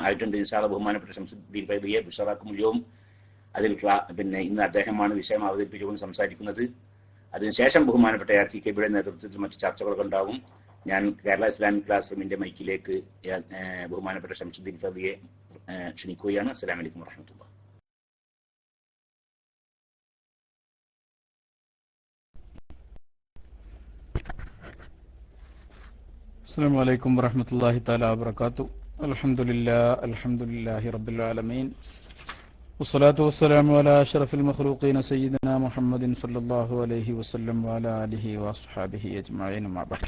ആയിട്ടുണ്ട്. ഇൻഷാ അല്ലാഹ് ബഹുമാനപ്പെട്ട ശംസുദ്ദീൻ ഫൈദിയെ ബിഷറാക്കുമുല്യവും അതിൽ ഇന്ന് അദ്ദേഹമാണ് വിഷയം അവതരിപ്പിച്ചുകൊണ്ട് സംസാരിക്കുന്നത്. അതിനുശേഷം ബഹുമാനപ്പെട്ട RCKB നേതൃത്വത്തിൽ മറ്റ് ചർച്ചകളൊക്കെ ഉണ്ടാകും. ഞാൻ കേരള ഇസ്ലാമിക് ക്ലാസ് റൂമിന്റെ മൈക്കിലേക്ക് ബഹുമാനപ്പെട്ട ശംസുദ്ദീൻ ഫൈദിയെ ക്ഷണിക്കുകയാണ്. അസ്സലാമു അലൈക്കും വറഹ്മത്തുള്ളാഹി. السلام عليكم ورحمة الله تعالى وبركاته. الحمد لله رب العالمين والصلاة والسلام على أشرف المخلوقين سيدنا محمد صلى الله عليه وسلم وعلى آله وأصحابه أجمعين ما بعد.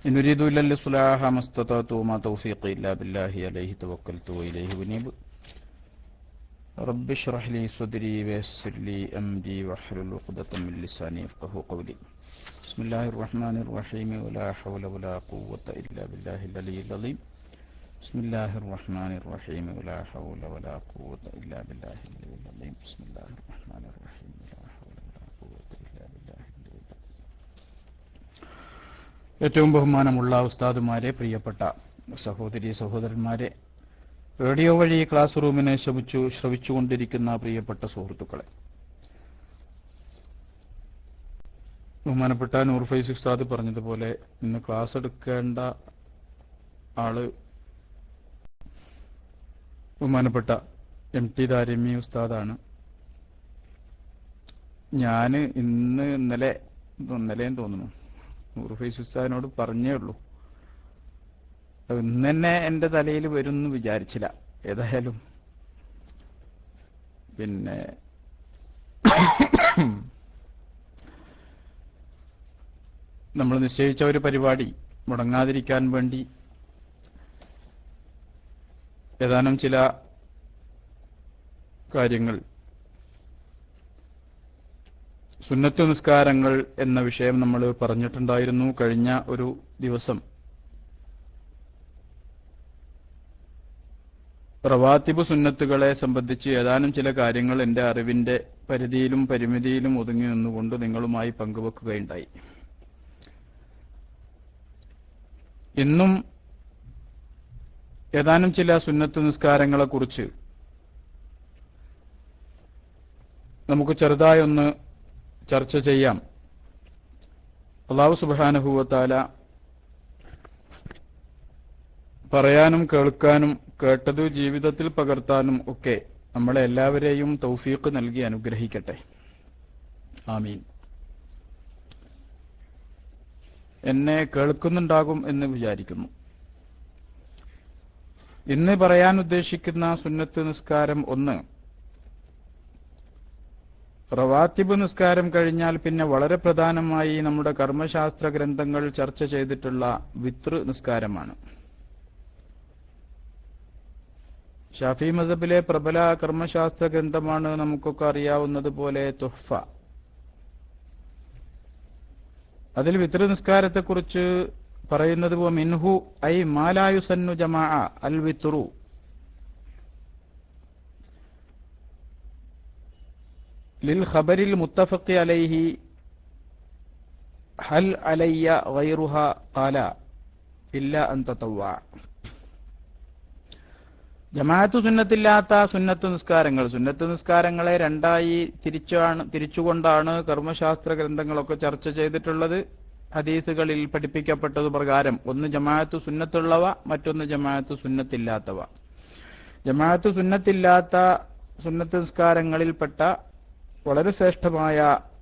إن أريد إلا الإصلاح ما استطعت وما توفيقي إلا بالله عليه توكلت وإليه أنيب. رب اشرح لي صدري ويسر لي أمري واحلل عقدة من لساني يفقهوا قولي. بسم الله الرحمن الرحيم ولا حول ولا قوة إلا بالله العلي العظيم. بسم الله الرحمن الرحيم ولا حول ولا قوة إلا بالله العلي العظيم. بسم الله الرحمن الرحيم ولا حول ولا قوة إلا بالله العلي العظيم. ഏറ്റവും ബഹുമാനമുള്ള ഉസ്താദുമാരെ, പ്രിയപ്പെട്ട സഹോദരി സഹോദരന്മാരെ, റേഡിയോ വഴി ക്ലാസ് റൂമിനെ ശ്രവിച്ചുകൊണ്ടിരിക്കുന്ന പ്രിയപ്പെട്ട സുഹൃത്തുക്കളെ, ബഹുമാനപ്പെട്ട നൂർ ഫൈസി ഉസ്താദ് പറഞ്ഞതുപോലെ ഇന്ന് ക്ലാസ് എടുക്കേണ്ട ആള് ബഹുമാനപ്പെട്ട MT ദാരിമി ഉസ്താദാണ്. ഞാന് ഇന്നലെയും തോന്നുന്നു നൂർ ഫൈസി ഉസ്താദിനോട് പറഞ്ഞേ ഉള്ളൂ, ഇന്ന് തന്നെ എന്റെ തലയിൽ വരുമെന്ന് വിചാരിച്ചില്ല. ഏതായാലും നമ്മൾ നിശ്ചയിച്ച ഒരു പരിപാടി മുടങ്ങാതിരിക്കാൻ വേണ്ടി ഏതാനും ചില കാര്യങ്ങൾ, സുന്നത്ത് നിസ്കാരങ്ങൾ എന്ന വിഷയം നമ്മൾ പറഞ്ഞിട്ടുണ്ടായിരുന്നു. കഴിഞ്ഞ ഒരു ദിവസം റവാത്തിബ് സുന്നത്തുകളെ സംബന്ധിച്ച് ഏതാനും ചില കാര്യങ്ങൾ എന്റെ അറിവിന്റെ പരിധിയിലും പരിമിതിയിലും ഒതുങ്ങി നിന്നുകൊണ്ട് നിങ്ങളുമായി പങ്കുവെക്കുകയുണ്ടായി. ഇന്നും ഏതാനും ചില സുന്നത്ത് നിസ്കാരങ്ങളെക്കുറിച്ച് നമുക്ക് ചെറുതായൊന്ന് ചർച്ച ചെയ്യാം. അല്ലാഹു സുബ്ഹാനഹു വ തആല പറയാനും കേൾക്കാനും കേട്ടത് ജീവിതത്തിൽ പകർത്താനും ഒക്കെ നമ്മളെ എല്ലാവരെയും തൗഫീഖ് നൽകി അനുഗ്രഹിക്കട്ടെ. ആമീൻ. എന്നെ കേൾക്കുന്നുണ്ടാകും എന്ന് വിചാരിക്കുന്നു. ഇന്ന് പറയാൻ ഉദ്ദേശിക്കുന്ന സുന്നത്ത് നിസ്കാരം 1, റവാത്തിബ് നിസ്കാരം കഴിഞ്ഞാൽ പിന്നെ വളരെ പ്രധാനമായി നമ്മുടെ കർമ്മശാസ്ത്ര ഗ്രന്ഥങ്ങൾ ചർച്ച ചെയ്തിട്ടുള്ള വിത്ർ നിസ്കാരമാണ്. ഷാഫി മദ്ഹബിലെ പ്രബല കർമ്മശാസ്ത്ര ഗ്രന്ഥമാണ് നമുക്കൊക്കെ അറിയാവുന്നതുപോലെ തുഹ്ഫ. അതിൽ വിത്ർ നിസ്കാരത്തെക്കുറിച്ച് പറയുന്നത് മിൻഹു ഐ മാലായുസന്നു ജമാഅ അൽ വിത്രു, ലിൽ ഖബരിൽ മുത്തഫഖി അലൈഹി ഹൽ അലയ്യ ഗൈറുഹ ഖാല ഇല്ല അൻ തതവ്വ. ജമാഅത്ത് സുന്നത്തില്ലാത്ത സുന്നത്ത് നിസ്കാരങ്ങളെ രണ്ടായി തിരിച്ചുകൊണ്ടാണ് കർമ്മശാസ്ത്ര ഗ്രന്ഥങ്ങളൊക്കെ ചർച്ച ചെയ്തിട്ടുള്ളത്. ഹദീസുകളിൽ പഠിപ്പിക്കപ്പെട്ടത് പ്രകാരം ഒന്ന് ജമാഅത്ത് സുന്നത്തുള്ളവ, മറ്റൊന്ന് ജമാഅത്ത് സുന്നത്തില്ലാത്തവ. ജമാഅത്ത് സുന്നത്തില്ലാത്ത സുന്നത്ത് നിസ്കാരങ്ങളിൽപ്പെട്ട വളരെ ശ്രേഷ്ഠമായ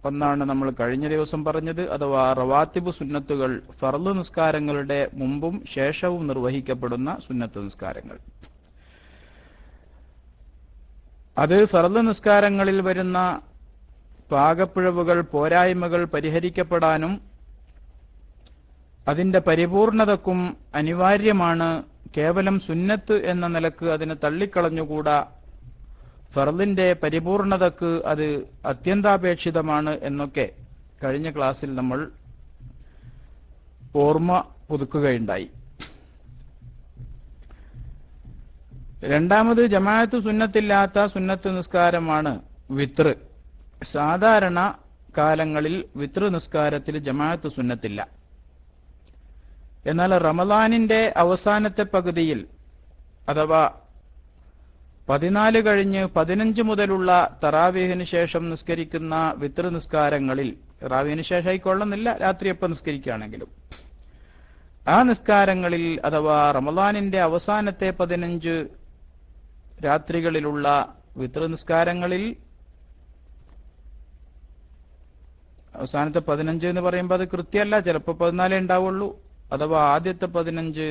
ഒന്നാണ് നമ്മൾ കഴിഞ്ഞ ദിവസം പറഞ്ഞത്, അഥവാ റവാത്തിബ് സുന്നത്തുകൾ, ഫർള് നിസ്കാരങ്ങളുടെ മുമ്പും ശേഷവും നിർവഹിക്കപ്പെടുന്ന സുന്നത്ത് നിസ്കാരങ്ങൾ. അത് ഫർള് നിസ്കാരങ്ങളിൽ വരുന്ന പാകപ്പിഴവുകൾ, പോരായ്മകൾ പരിഹരിക്കപ്പെടാനും അതിന്റെ പരിപൂർണതക്കും അനിവാര്യമാണ്. കേവലം സുന്നത്ത് എന്ന നിലക്ക് അതിനെ തള്ളിക്കളഞ്ഞുകൂടാ. ഫർളിന്റെ പരിപൂർണതക്ക് അത് അത്യന്താപേക്ഷിതമാണ് എന്നൊക്കെ കഴിഞ്ഞ ക്ലാസ്സിൽ നമ്മൾ ഓർമ്മ പുതുക്കുകയുണ്ടായി. രണ്ടാമത് ജമാഅത്ത് സുന്നത്തില്ലാത്ത സുന്നത്ത് നിസ്കാരമാണ് വിത്ർ. സാധാരണ കാലങ്ങളിൽ വിത്ർ നിസ്കാരത്തിൽ ജമാഅത്ത് സുന്നത്തില്ല. എന്നാൽ റമദാനിന്റെ അവസാനത്തെ പകുതിയിൽ അഥവാ 14 കഴിഞ്ഞ് 15 മുതലുള്ള തറാവീഹിന് ശേഷം നിസ്കരിക്കുന്ന വിത്ർ നിസ്കാരങ്ങളിൽ, തറാവീഹിന് ശേഷം ആയിക്കൊള്ളുന്നില്ല, രാത്രി എപ്പോൾ നിസ്കരിക്കുകയാണെങ്കിലും ആ നിസ്കാരങ്ങളിൽ അഥവാ റമദാനിന്റെ അവസാനത്തെ 15 രാത്രികളിലുള്ള വിത്ർ നിസ്കാരങ്ങളിൽ, അവസാനത്തെ 15 എന്ന് പറയുമ്പോൾ അത് കൃത്യമല്ല, ചിലപ്പോൾ 14 ഉണ്ടാവുള്ളൂ, അഥവാ ആദ്യത്തെ 15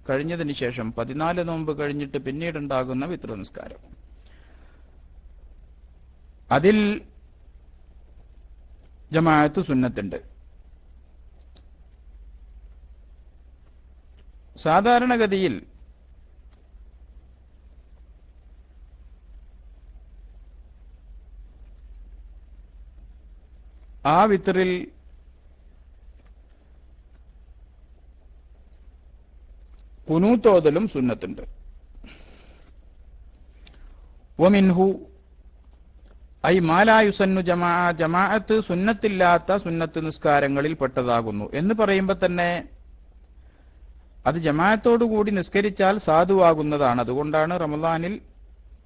കഴിഞ്ഞതിന് ശേഷം 14 നോമ്പ് കഴിഞ്ഞിട്ട് പിന്നീടുണ്ടാകുന്ന വിത്ർ നിസ്കാരം, അതിൽ ജമാഅത്ത് സുന്നത്തുണ്ട്. സാധാരണഗതിയിൽ ആ വിത്റിൽ ഖുനൂത്ത് സുന്നത്തുണ്ട്. വമിൻഹു ഐ മാലായുസന്നു ജമാഅത്ത് സുന്നത്തില്ലാത്ത സുന്നത്ത് നിസ്കാരങ്ങളിൽ പെട്ടതാകുന്നു എന്ന് പറയുമ്പോൾ തന്നെ അത് ജമാഅത്തോടുകൂടി നിസ്കരിച്ചാൽ സാധുവാകുന്നതാണ്. അതുകൊണ്ടാണ് റമദാനിൽ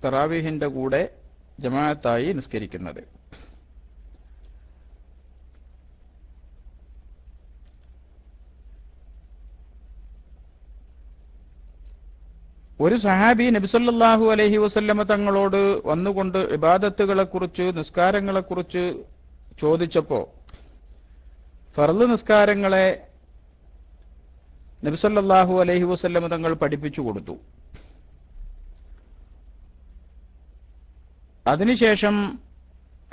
തറാവീഹിന്റെ കൂടെ ജമാഅത്തായി നിസ്കരിക്കുന്നത്. ഒരു സഹാബി നബി സല്ലല്ലാഹു അലൈഹി വസല്ലമ തങ്ങളോട് വന്നുകൊണ്ട് ഇബാദത്തുകളെക്കുറിച്ച്, നിസ്കാരങ്ങളെക്കുറിച്ച് ചോദിച്ചപ്പോ ഫർള് നിസ്കാരങ്ങളെ നബി സല്ലല്ലാഹു അലൈഹി വസല്ലമ തങ്ങൾ പഠിപ്പിച്ചു കൊടുത്തു. അതിനുശേഷം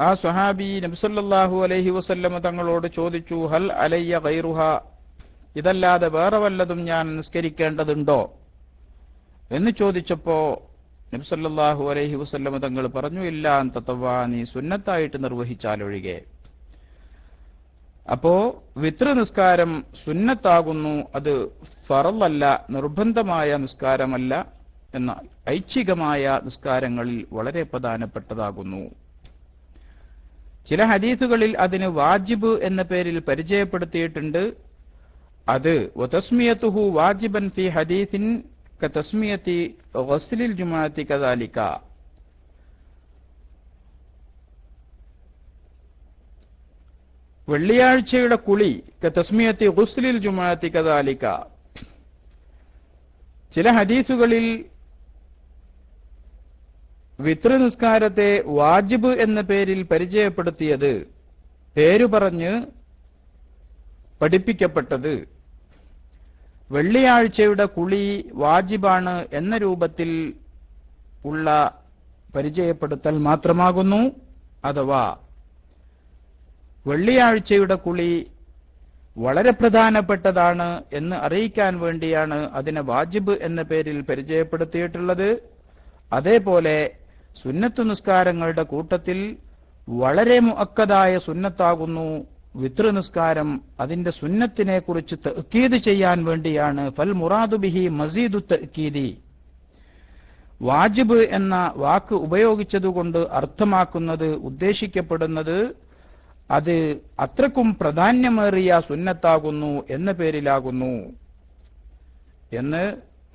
ആ സ്വഹാബി നബി സല്ലല്ലാഹു അലൈഹി വസല്ലമ തങ്ങളോട് ചോദിച്ചു, ഹൽ അലയ്യ ഗൈറുഹ, ഇതല്ലാതെ വേറെ വല്ലതും ഞാൻ നിസ്കരിക്കേണ്ടതുണ്ടോ എന്ന് ചോദിച്ചപ്പോ നബി സല്ലല്ലാഹു അലൈഹി വസല്ലമ തങ്ങൾ പറഞ്ഞു, ഇല്ല അൻ തതവ്വഅ, നീ സുന്നത്തായിട്ട് നിർവഹിച്ചാലൊഴികെ. അപ്പോ വിത്ർ നിസ്കാരം സുന്നത്താകുന്നു, അത് ഫറളല്ല, നിർബന്ധമായ നിസ്കാരമല്ല, എന്നാൽ ഐച്ഛികമായ നിസ്കാരങ്ങളിൽ വളരെ പ്രധാനപ്പെട്ടതാകുന്നു. ചില ഹദീസുകളിൽ അതിന് വാജിബ് എന്ന പേരിൽ പരിചയപ്പെടുത്തിയിട്ടുണ്ട്. അത് വതസ്മിയതുഹു വാജിബൻ ഫി ഹദീസിൻ കതസ്മിയതി ഗസ്ലിൽ ജുമുഅത്തി കദാലിക, വെള്ളിയാഴ്ചയുടെ കുളി കതസ്മിയത്തി ഗുസ്ലിൽ ജുമുഅത്തി കദാലിക. ചില ഹദീസുകളിൽ വിത്ർ നിസ്കാരത്തെ വാജിബ് എന്ന പേരിൽ പരിചയപ്പെടുത്തിയത്, പേരു പറഞ്ഞ് പഠിപ്പിക്കപ്പെട്ടത് വെള്ളിയാഴ്ചയുടെ കുളി വാജിബാണ് എന്ന രൂപത്തിൽ ഉള്ള പരിചയപ്പെടുത്തൽ മാത്രമാകുന്നു. അഥവാ വെള്ളിയാഴ്ചയുടെ കുളി വളരെ പ്രധാനപ്പെട്ടതാണ് എന്ന് അറിയിക്കാൻ വേണ്ടിയാണ് അതിനെ വാജിബ് എന്ന പേരിൽ പരിചയപ്പെടുത്തിയിട്ടുള്ളത്. അതേപോലെ സുന്നത്ത് നിസ്കാരങ്ങളുടെ കൂട്ടത്തിൽ വളരെ മുഅക്കദായ സുന്നത്താകുന്നു വിത്ർ നിസ്കാരം. അതിന്റെ സുന്നത്തിനെ കുറിച്ച് തഅ്കീദ് ചെയ്യാൻ വേണ്ടിയാണ് ഫൽ മുറാദു ബിഹി മസീദു തഅ്കീദി, വാജിബ് എന്ന വാക്ക് ഉപയോഗിച്ചതുകൊണ്ട് അർത്ഥമാക്കുന്നത്, ഉദ്ദേശിക്കപ്പെടുന്നത് അത് അത്രക്കും പ്രാധാന്യമേറിയ സുന്നത്താകുന്നു എന്ന പേരിലാകുന്നു എന്ന്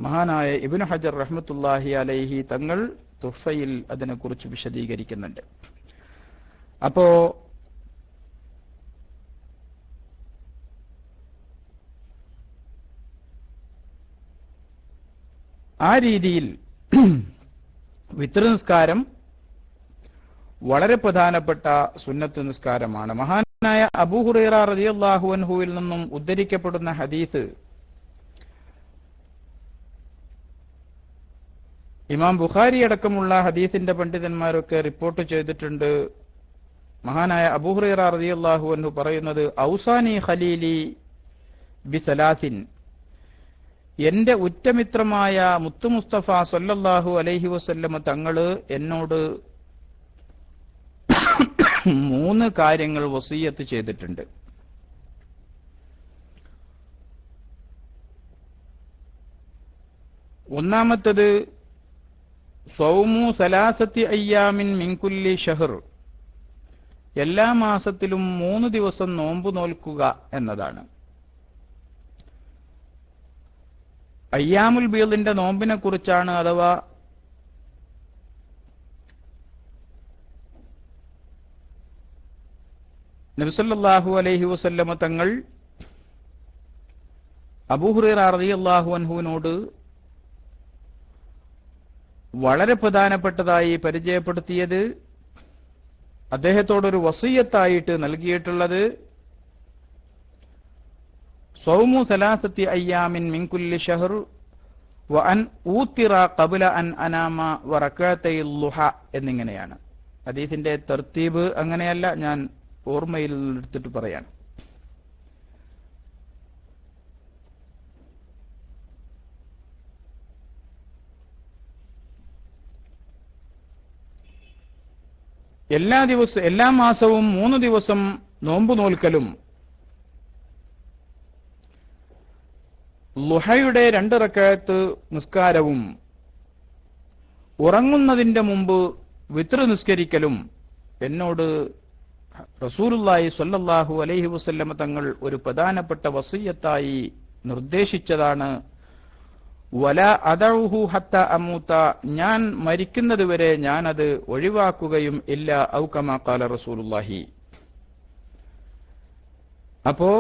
മഹാനായ ഇബ്നു ഹജർ റഹ്മത്തുള്ളാഹി അലൈഹി തങ്ങൾ തുഹ്ഫയിൽ അതിനെക്കുറിച്ച് വിശദീകരിക്കുന്നുണ്ട്. അപ്പോ ആ രീതിയിൽ വിത്ർ നിസ്കാരം വളരെ പ്രധാനപ്പെട്ട സുന്നത്ത് നിസ്കാരമാണ്. മഹാനായ അബൂ ഹുറൈറ റളിയല്ലാഹു അൻഹുവിൽ നിന്നും ഉദ്ധരിക്കപ്പെടുന്ന ഹദീസ് ഇമാം ബുഖാരി അടക്കമുള്ള ഹദീസിന്റെ പണ്ഡിതന്മാരൊക്കെ റിപ്പോർട്ട് ചെയ്തിട്ടുണ്ട്. മഹാനായ അബൂ ഹുറൈറ റളിയല്ലാഹു അൻഹു പറയുന്നത്, ഔസാനി ഖലീലി ബിസലാസിൻ, എന്റെ ഉറ്റമിത്രമായ മുത്തു മുസ്തഫ സല്ലല്ലാഹു അലൈഹി വസല്ലമ തങ്ങള് എന്നോട് 3 കാര്യങ്ങൾ വസിയത്ത് ചെയ്തിട്ടുണ്ട്. ഒന്നാമത്തത് സൗമു സലാസത്തി അയ്യാമിൻ മിൻ കുല്ലി ഷഹർ, എല്ലാ മാസത്തിലും 3 ദിവസം നോമ്പ് നോൽക്കുക എന്നതാണ്. അയ്യാമുൽ ബീദിന്റെ നോമ്പിനെ കുറിച്ചാണ്, അഥവാ നബി സല്ലല്ലാഹു അലൈഹി വസല്ലമ തങ്ങൾ അബൂ ഹുറൈറ റളിയല്ലാഹു അൻഹുവിനോട് വളരെ പ്രധാനപ്പെട്ടതായി പരിചയപ്പെടുത്തിയത്, അദ്ദേഹത്തോടൊരു വസിയ്യത്തായിട്ട് നൽകിയിട്ടുള്ളത് സൗമു സലാസത്തി അയ്യാമിൻ മിൻ കുല്ലി ഷഹർ വ അൻ ഊത്തിറ ഖബ്ല അൻ അനാമ വ റകഅത്തൈൽ ളുഹ എന്നിങ്ങനെയാണ്. ഹദീസിന്റെ തർത്തീബ് അങ്ങനെയല്ല, ഞാൻ ഓർമ്മയിൽ എടുത്തിട്ട് പറയാണ്. എല്ലാ മാസവും 3 ദിവസം നോമ്പ് നോൽക്കലും ളുഹയുടെ 2 റക്അത്ത് നിസ്കാരവും ഉറങ്ങുന്നതിന്റെ മുമ്പ് വിത്ർ നിസ്കരിക്കലും എന്നോട് റസൂലുള്ളാഹി സ്വല്ലല്ലാഹു അലൈഹി വസല്ലമ തങ്ങൾ ഒരു പ്രധാനപ്പെട്ട വസിയ്യത്തായി നിർദ്ദേശിച്ചതാണ്. വല അദഉഹു ഹത്ത അമൂത, ഞാൻ മരിക്കുന്നതുവരെ ഞാനത് ഒഴിവാക്കുകയും ഇല്ല. ഔ കമാ ഖാല റസൂലുള്ളാഹി. അപ്പോ